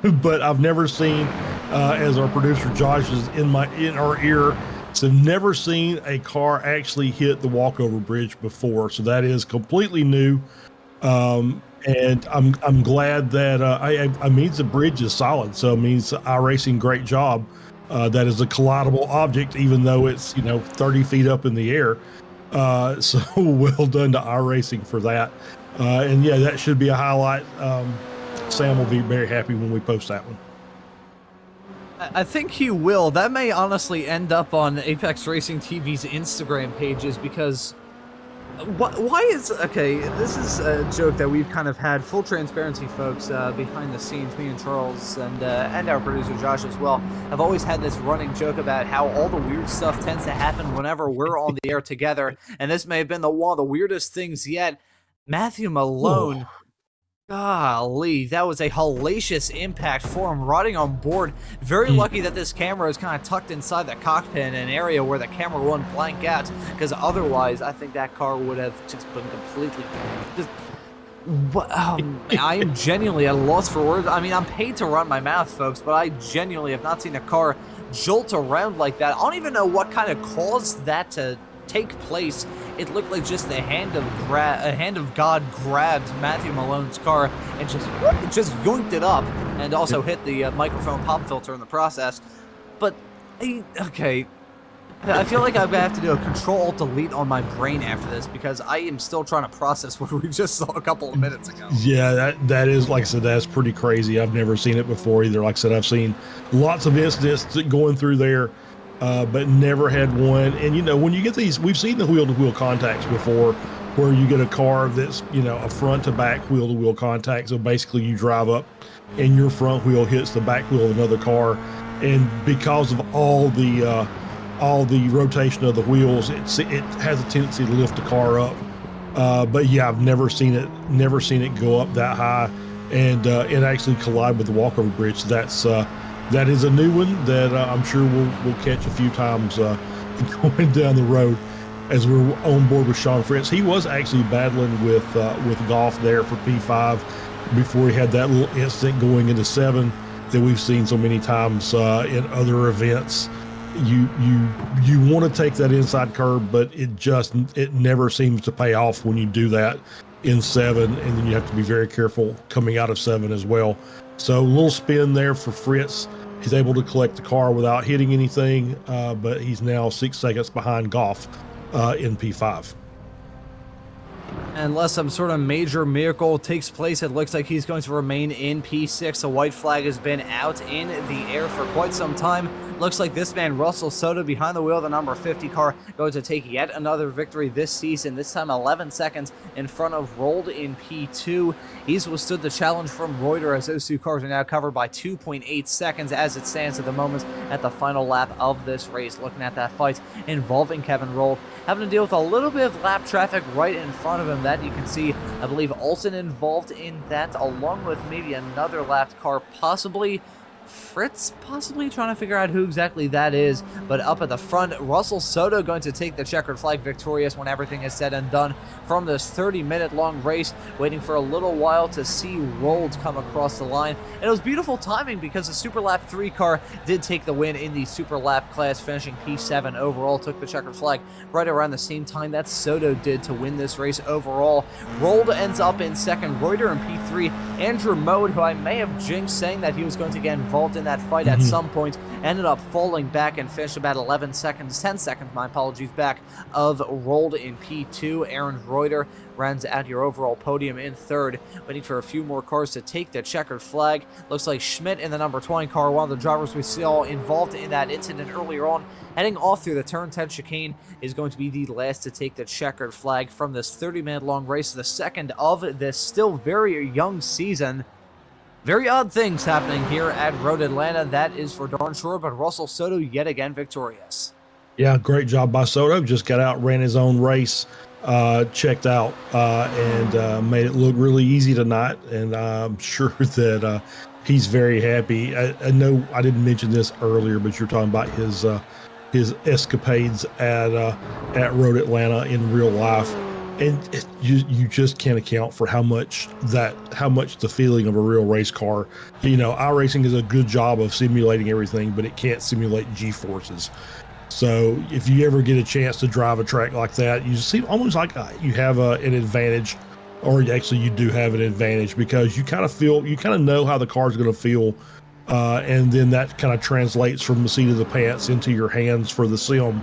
but I've never seen, as our producer Josh is in our ear, so I've never seen a car actually hit the walkover bridge before. So that is completely new, and I'm glad that I mean the bridge is solid. So it means iRacing, great job. That is a collidable object, even though it's 30 feet up in the air. So well done to iRacing for that. And yeah, that should be a highlight. Sam will be very happy when we post that one. I think he will. That may honestly end up on Apex Racing TV's Instagram pages, because why is, okay, this is a joke that we've kind of had, full transparency folks, behind the scenes, me and Charles and our producer Josh as well, have always had this running joke about how all the weird stuff tends to happen whenever we're on the air together, and this may have been one of the weirdest things yet. Matthew Malone. Oh. Golly, that was a hellacious impact for him, riding on board. Very lucky that this camera is kind of tucked inside the cockpit in an area where the camera wouldn't blank out, because otherwise I think that car would have just been completely... I am genuinely at a loss for words. I mean, I'm paid to run my mouth, folks, but I genuinely have not seen a car jolt around like that. I don't even know what kind of caused that to take place. It looked like just a hand of God grabbed Matthew Malone's car and just yoinked it up, and also hit the microphone pop filter in the process. But okay, I feel like I'm gonna have to do a Control-Alt-Delete on my brain after this, because I am still trying to process what we just saw a couple of minutes ago. Yeah, that is, like I said, that's pretty crazy. I've never seen it before either. Like I said, I've seen lots of incidents going through there, but never had one. And when you get these, we've seen the wheel-to-wheel contacts before, where you get a car that's a front to back wheel-to-wheel contact. So basically you drive up and your front wheel hits the back wheel of another car, and because of all the rotation of the wheels, it has a tendency to lift the car up. But yeah, I've never seen it go up that high and it actually collide with the walkover bridge. That is a new one that I'm sure we'll catch a few times going down the road as we're on board with Sean Fritz. He was actually battling with Goff there for P5 before he had that little incident going into 7 that we've seen so many times in other events. You want to take that inside curb, but it never seems to pay off when you do that in 7, and then you have to be very careful coming out of 7 as well. So a little spin there for Fritz. He's able to collect the car without hitting anything, but he's now 6 seconds behind Goff in P5. Unless some sort of major miracle takes place, it looks like he's going to remain in P6. A white flag has been out in the air for quite some time. Looks like this man, Russell Soto, behind the wheel of the number 50 car, going to take yet another victory this season, this time 11 seconds in front of Rolled in P2. He's withstood the challenge from Reuter, as those two cars are now covered by 2.8 seconds as it stands at the moment at the final lap of this race. Looking at that fight involving Kevin Rolled, having to deal with a little bit of lap traffic right in front of him. That you can see, I believe Olsen involved in that, along with maybe another lapped car, possibly Fritz, possibly trying to figure out who exactly that is. But up at the front, Russell Soto going to take the checkered flag victorious when everything is said and done from this 30-minute long race, waiting for a little while to see Rolled come across the line. And it was beautiful timing, because the Superlap 3 car did take the win in the Superlap class, finishing P7 overall, took the checkered flag right around the same time that Soto did to win this race overall. Rolled ends up in second, Reuter in P3, Andrew Mode, who I may have jinxed saying that he was going to get involved in that fight at some point, ended up falling back and finished about 10 seconds, my apologies, back of rolled in P2. Aaron Reuter rounds out your overall podium in third, waiting for a few more cars to take the checkered flag. Looks like Schmidt in the number 20 car, one of the drivers we saw involved in that incident earlier on, heading off through the turn 10 chicane, is going to be the last to take the checkered flag from this 30-minute long race, the second of this still very young season. Very odd things happening here at Road Atlanta, that is for darn sure, but Russell Soto yet again victorious. Yeah, great job by Soto. Just got out, ran his own race, checked out, and made it look really easy tonight. And I'm sure that he's very happy. I know I didn't mention this earlier, but you're talking about his escapades at Road Atlanta in real life. And you just can't account for how much the feeling of a real race car. iRacing does a good job of simulating everything, but it can't simulate G-forces. So if you ever get a chance to drive a track like that, you seem almost like you have an advantage, or actually you do have an advantage, because you kind of know how the car is going to feel, and then that kind of translates from the seat of the pants into your hands for the sim.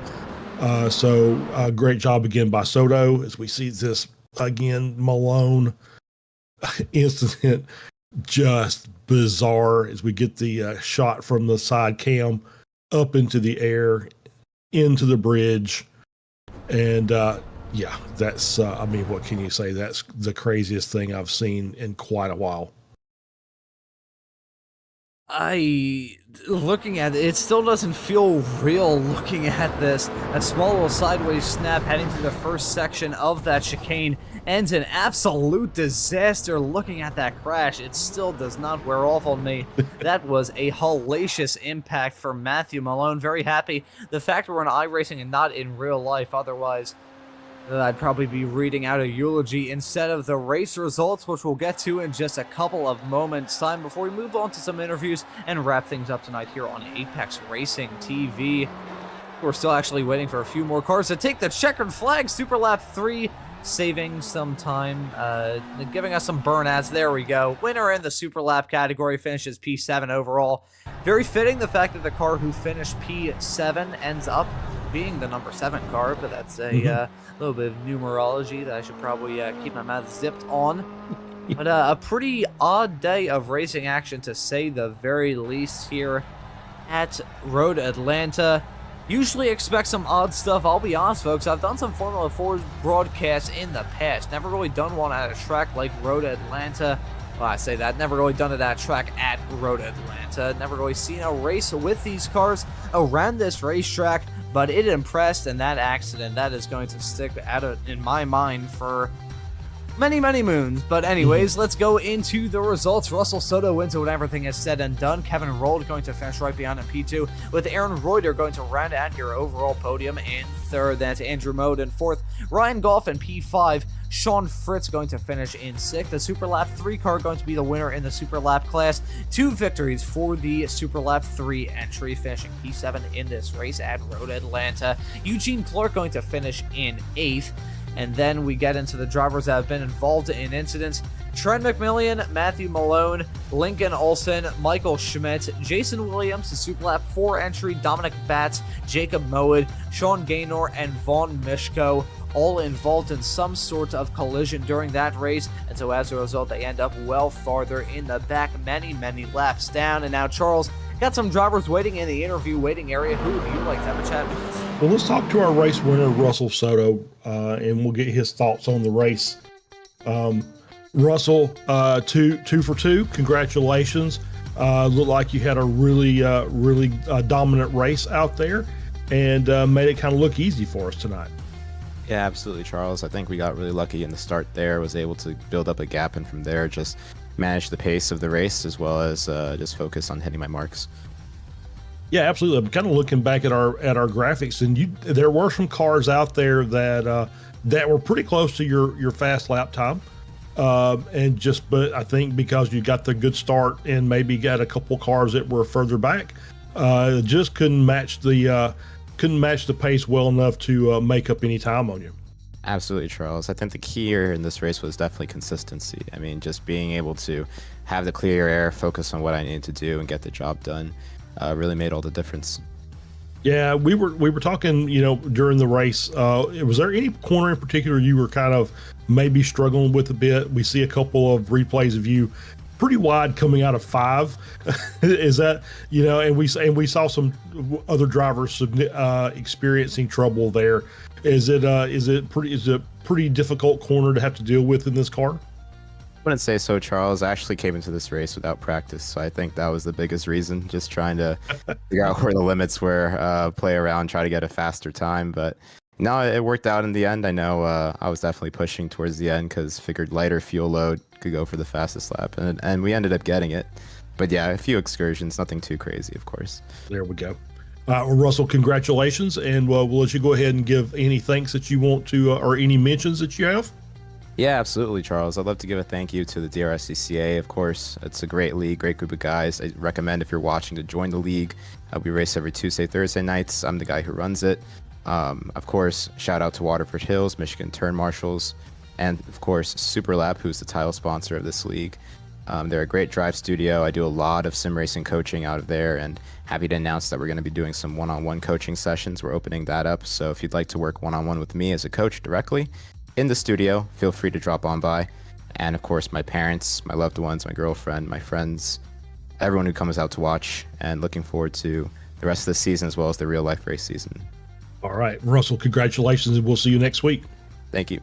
So great job again by Soto, as we see this again Malone incident, just bizarre, as we get the shot from the side cam up into the air, into the bridge. And yeah, that's I mean, what can you say? That's the craziest thing I've seen in quite a while. Looking at it, it still doesn't feel real looking at this. That small little sideways snap heading through the first section of that chicane ends in absolute disaster. Looking at that crash, it still does not wear off on me. That was a hellacious impact for Matthew Malone. Very happy. The fact we're in iRacing and not in real life, otherwise I'd probably be reading out a eulogy instead of the race results, which we'll get to in just a couple of moments' time before we move on to some interviews and wrap things up tonight here on Apex Racing TV. We're still actually waiting for a few more cars to take the checkered flag. Superlap 3 saving some time, giving us some burnouts. There we go. Winner in the Superlap category finishes P7 overall. Very fitting, the fact that the car who finished P7 ends up being the number 7 car, but that's a little bit of numerology that I should probably keep my mouth zipped on. But a pretty odd day of racing action, to say the very least, here at Road Atlanta. Usually expect some odd stuff. I'll be honest, folks, I've done some Formula 4 broadcasts in the past. Never really done one at a track like Road Atlanta. Well, I say that, never really done it at a track at Road Atlanta. Never really seen a race with these cars around this racetrack, but it impressed, and that accident, that is going to stick out in my mind for many, many moons. But anyways, let's go into the results. Russell Soto wins it when everything is said and done. Kevin Rold going to finish right behind him P2, with Aaron Reuter going to round out your overall podium in third. That's Andrew Mode in fourth. Ryan Goff in P5. Sean Fritz going to finish in sixth. The Superlap 3 car going to be the winner in the Superlap class. 2 victories for the Superlap 3 entry, finishing P7 in this race at Road Atlanta. Eugene Clark going to finish in 8th. And then we get into the drivers that have been involved in incidents. Trent McMillan, Matthew Malone, Lincoln Olson, Michael Schmidt, Jason Williams, the Superlap 4 entry, Dominic Batts, Jacob Mowat, Sean Gaynor, and Vaughn Mishko, all involved in some sort of collision during that race, and so as a result they end up well farther in the back, many, many laps down. And now, Charles, got some drivers waiting in the interview waiting area. Who would you like to have a chat with? Well, let's talk to our race winner, Russell Soto, and we'll get his thoughts on the race. Russell, two for two. Congratulations. Looked like you had a really dominant race out there, and made it kind of look easy for us tonight. Yeah, absolutely, Charles. I think we got really lucky in the start there, was able to build up a gap, and from there just manage the pace of the race, as well as just focus on hitting my marks. Yeah, absolutely. I'm kind of looking back at our graphics, and there were some cars out there that were pretty close to your fast lap time, but I think because you got the good start and maybe got a couple cars that were further back, just couldn't match the pace well enough to make up any time on you. Absolutely, Charles. I think the key here in this race was definitely consistency. I mean, just being able to have the clear air, focus on what I needed to do, and get the job done really made all the difference. Yeah, we were talking, during the race. Was there any corner in particular you were kind of maybe struggling with a bit? We see a couple of replays of you pretty wide coming out of 5. Is that, and we saw some other drivers experiencing trouble there. Is it a pretty difficult corner to have to deal with in this car? I wouldn't say so, Charles. I actually came into this race without practice, so I think that was the biggest reason, just trying to figure out where the limits were, play around, try to get a faster time. But no, it worked out in the end. I know I was definitely pushing towards the end because figured lighter fuel load could go for the fastest lap, and we ended up getting it. But yeah, a few excursions, nothing too crazy, of course. There we go. Well, Russell, congratulations, and we'll let you go ahead and give any thanks that you want to, or any mentions that you have. Yeah, absolutely, Charles. I'd love to give a thank you to the DRSCCA, of course. It's a great league, great group of guys. I recommend, if you're watching, to join the league. We race every Tuesday, Thursday nights. I'm the guy who runs it. Of course, shout out to Waterford Hills, Michigan Turn Marshals, and of course, Superlap, who's the title sponsor of this league. They're a great drive studio. I do a lot of sim racing coaching out of there, and happy to announce that we're going to be doing some one-on-one coaching sessions. We're opening that up. So if you'd like to work one-on-one with me as a coach directly in the studio, feel free to drop on by. And of course, my parents, my loved ones, my girlfriend, my friends, everyone who comes out to watch, and looking forward to the rest of the season as well as the real life race season. All right, Russell, congratulations, and we'll see you next week. Thank you.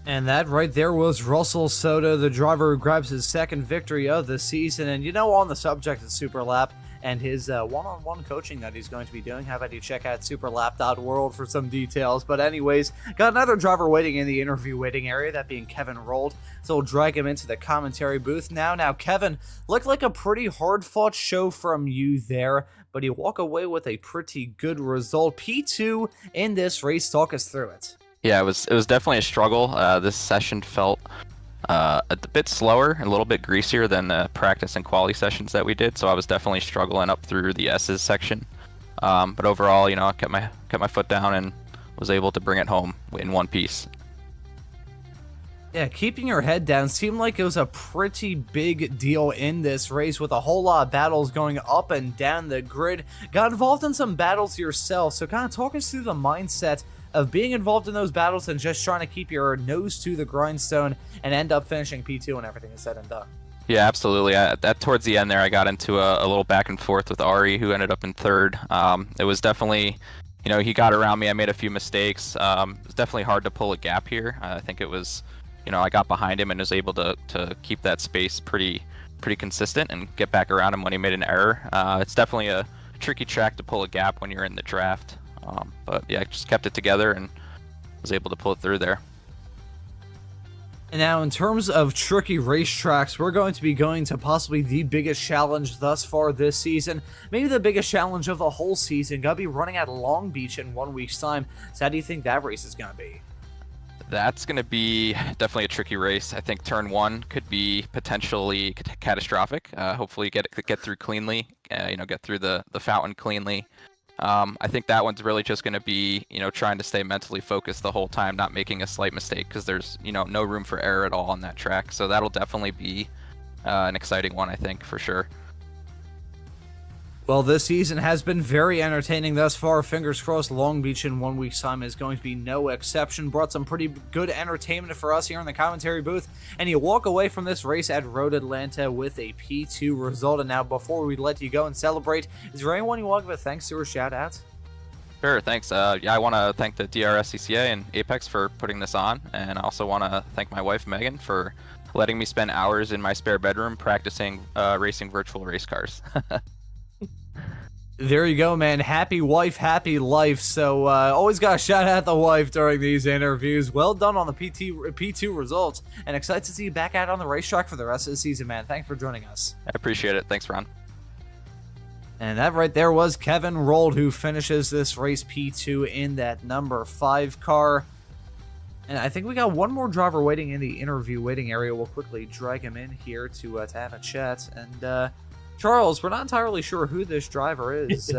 And that right there was Russell Soto, the driver who grabs his second victory of the season. And on the subject of Superlap and his one-on-one coaching that he's going to be doing, how about you check out superlap.world for some details. But anyways, got another driver waiting in the interview waiting area, that being Kevin Rold. So we'll drag him into the commentary booth now. Now, Kevin, looked like a pretty hard-fought show from you there, but you walk away with a pretty good result. P2 in this race. Talk us through it. Yeah, it was definitely a struggle. This session felt a bit slower, a little bit greasier than the practice and quality sessions that we did. So I was definitely struggling up through the S's section. But overall, I kept my foot down and was able to bring it home in one piece. Yeah, keeping your head down seemed like it was a pretty big deal in this race, with a whole lot of battles going up and down the grid. Got involved in some battles yourself, so kind of talk us through the mindset of being involved in those battles and just trying to keep your nose to the grindstone and end up finishing P2 when everything is said and done. Yeah, absolutely. Towards the end there, I got into a little back and forth with Ari, who ended up in third. It was definitely, he got around me. I made a few mistakes. It was definitely hard to pull a gap here. I think it was, I got behind him and was able to keep that space pretty consistent and get back around him when he made an error. It's definitely a tricky track to pull a gap when you're in the draft. But yeah, I just kept it together and was able to pull it through there. And now, in terms of tricky racetracks, we're going to be going to possibly the biggest challenge thus far this season. Maybe the biggest challenge of the whole season. Gonna be running at Long Beach in 1 week's time. So how do you think that race is gonna be? That's going to be definitely a tricky race. I think turn 1 could be potentially catastrophic. Hopefully get through cleanly, get through the fountain cleanly. I think that one's really just going to be, trying to stay mentally focused the whole time, not making a slight mistake, because there's, no room for error at all on that track. So that'll definitely be an exciting one, I think, for sure. Well, this season has been very entertaining thus far. Fingers crossed Long Beach in 1 week's time is going to be no exception. Brought some pretty good entertainment for us here in the commentary booth. And you walk away from this race at Road Atlanta with a P2 result. And now, before we let you go and celebrate, is there anyone you want to give a thanks to or shout out? Sure, thanks. I want to thank the DRSCCA and Apex for putting this on. And I also want to thank my wife, Megan, for letting me spend hours in my spare bedroom practicing racing virtual race cars. There you go, man. Happy wife, happy life. So always got to shout out the wife during these interviews. Well done on the P2 results, and excited to see you back out on the racetrack for the rest of the season, man. Thanks for joining us. I appreciate it. Thanks, Ron. And that right there was Kevin Rold, who finishes this race P2 in that number 5 car. And I think we got one more driver waiting in the interview waiting area. We'll quickly drag him in here to have a chat. And Charles, we're not entirely sure who this driver is.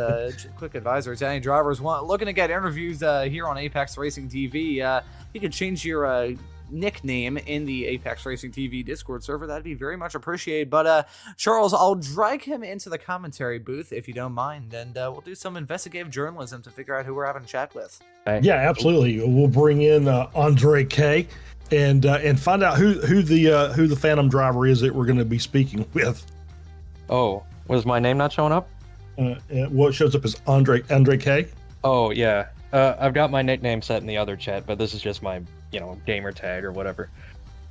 Quick advisory to any drivers looking to get interviews here on Apex Racing TV. You could change your nickname in the Apex Racing TV Discord server. That'd be very much appreciated. But Charles, I'll drag him into the commentary booth if you don't mind, and we'll do some investigative journalism to figure out who we're having a chat with. Yeah, absolutely. We'll bring in Andre K and find out who the Phantom driver is that we're going to be speaking with. Oh, was my name not showing up? What shows up is Andre K. Oh yeah, I've got my nickname set in the other chat, but this is just my gamer tag or whatever.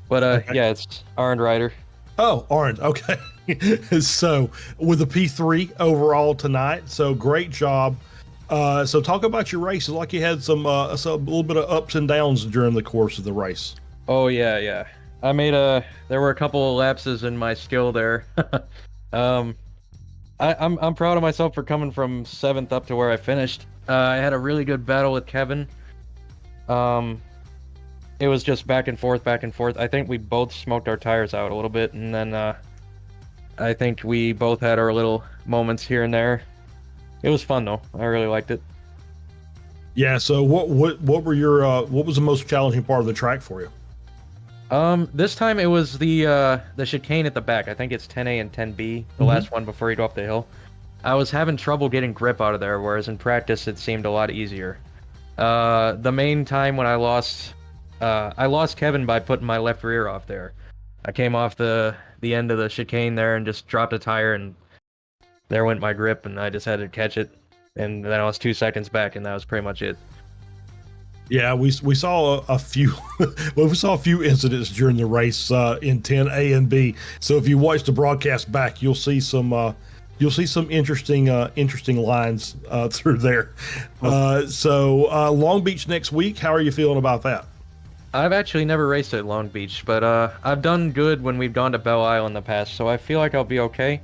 But Okay. yeah, it's Arnd Ryder. Oh, Orange. Okay. So with a P3 overall tonight. So great job. So talk about your race. It's like you had some a little bit of ups and downs during the course of the race. Oh yeah. I made there were a couple of lapses in my skill there. I'm proud of myself for coming from 7th up to where I finished. I had a really good battle with Kevin. It was just back and forth. I think we both smoked our tires out a little bit, and then I think we both had our little moments here and there. It was fun though. I really liked it. Yeah. So what were your what was the most challenging part of the track for you? This time it was the chicane at the back. I think it's 10A and 10B, the last one before you go up the hill. I was having trouble getting grip out of there, whereas in practice it seemed a lot easier. The main time when I lost Kevin by putting my left rear off there. I came off the end of the chicane there and just dropped a tire, and there went my grip, and I just had to catch it. And then I was 2 seconds back, and that was pretty much it. Yeah, we saw a few we saw a few incidents during the race in 10A and B. So if you watch the broadcast back, you'll see some interesting lines through there. So Long Beach next week. How are you feeling about that? I've actually never raced at Long Beach, but I've done good when we've gone to Belle Isle in the past, so I feel like I'll be okay.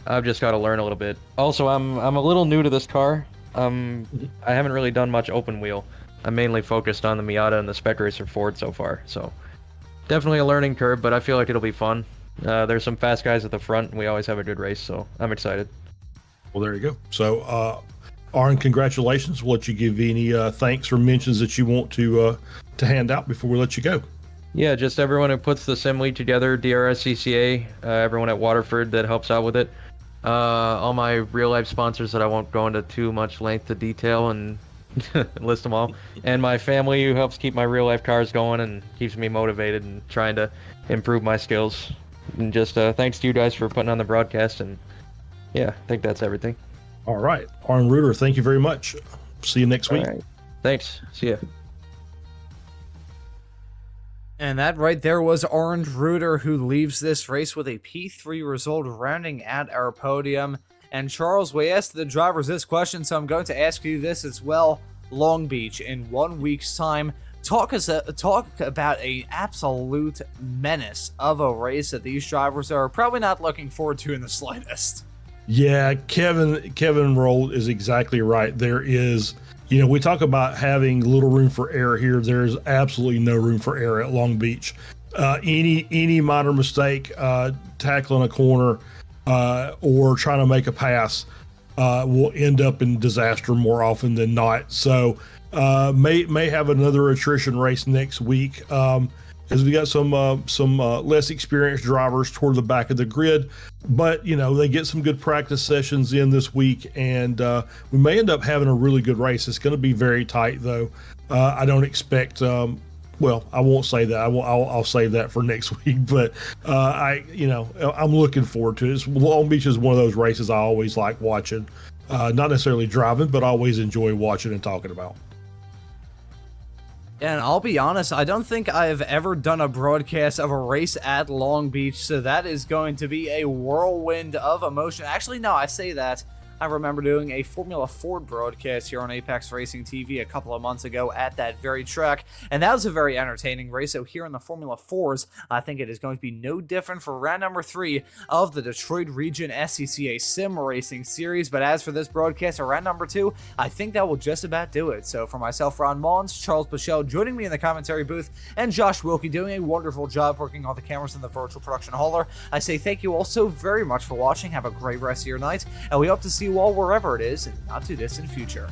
I've just got to learn a little bit. Also, I'm a little new to this car. I haven't really done much open wheel. I'm mainly focused on the Miata and the Spec Racer Ford so far, so definitely a learning curve, but I feel like it'll be fun. There's some fast guys at the front, and we always have a good race, so I'm excited. Well, there you go. So, Aaron, congratulations. We'll let you give any thanks or mentions that you want to hand out before we let you go. Yeah, just everyone who puts the sim league together, DRSCCA, everyone at Waterford that helps out with it, all my real-life sponsors that I won't go into too much length to detail and list them all, and my family who helps keep my real-life cars going and keeps me motivated and trying to improve my skills. And just thanks to you guys for putting on the broadcast, and yeah, I think that's everything. All right. Aaron Reuter, thank you very much. See you next week. All right. Thanks. See ya. And that right there was Orange Reuter, who leaves this race with a P3 result, rounding at our podium. And Charles, we asked the drivers this question, so I'm going to ask you this as well. Long Beach, in 1 week's time, talk about an absolute menace of a race that these drivers are probably not looking forward to in the slightest. Yeah, Kevin Roll is exactly right. There is, we talk about having little room for error here. There's absolutely no room for error at Long Beach. Any minor mistake, tackling a corner, or trying to make a pass, will end up in disaster more often than not. So may have another attrition race next week, as we got some less experienced drivers toward the back of the grid. But they get some good practice sessions in this week, and we may end up having a really good race. It's going to be very tight, though. I don't expect. Well, I won't say that. I'll save that for next week. But I'm looking forward to it. Long Beach is one of those races I always like watching. Not necessarily driving, but I always enjoy watching and talking about. And I'll be honest, I don't think I've ever done a broadcast of a race at Long Beach, so that is going to be a whirlwind of emotion. Actually, no, I say that. I remember doing a Formula Ford broadcast here on Apex Racing TV a couple of months ago at that very track, and that was a very entertaining race. So here in the Formula 4s, I think it is going to be no different for round number 3 of the Detroit Region SCCA Sim Racing Series. But as for this broadcast, or round number 2, I think that will just about do it. So for myself, Ron Mullins, Charles Bichelle joining me in the commentary booth, and Josh Wilkie doing a wonderful job working all the cameras in the virtual production hauler, I say thank you all so very much for watching. Have a great rest of your night, and we hope to see you all wherever it is in the not too distant future.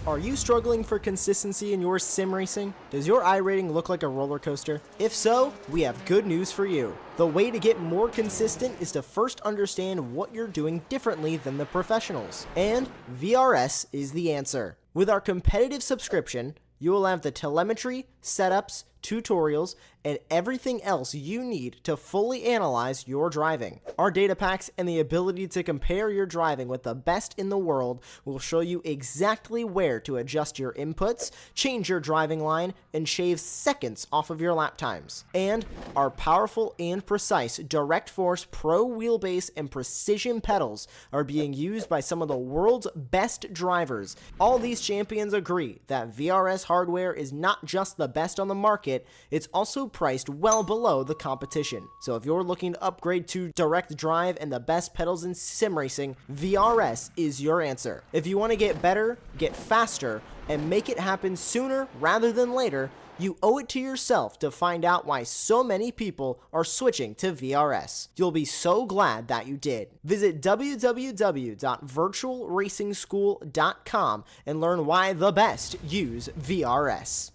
Are you struggling for consistency in your sim racing? Does your iRating look like a roller coaster? If so, we have good news for you. The way to get more consistent is to first understand what you're doing differently than the professionals. And VRS is the answer. With our competitive subscription, you will have the telemetry, setups, tutorials, and everything else you need to fully analyze your driving. Our data packs and the ability to compare your driving with the best in the world will show you exactly where to adjust your inputs, change your driving line, and shave seconds off of your lap times. And our powerful and precise Direct Force Pro wheelbase and precision pedals are being used by some of the world's best drivers. All these champions agree that VRS hardware is not just the best on the market, it's also priced well below the competition. So if you're looking to upgrade to direct drive and the best pedals in sim racing, VRS is your answer. If you want to get better, get faster, and make it happen sooner rather than later, you owe it to yourself to find out why so many people are switching to VRS. You'll be so glad that you did. Visit www.virtualracingschool.com and learn why the best use VRS.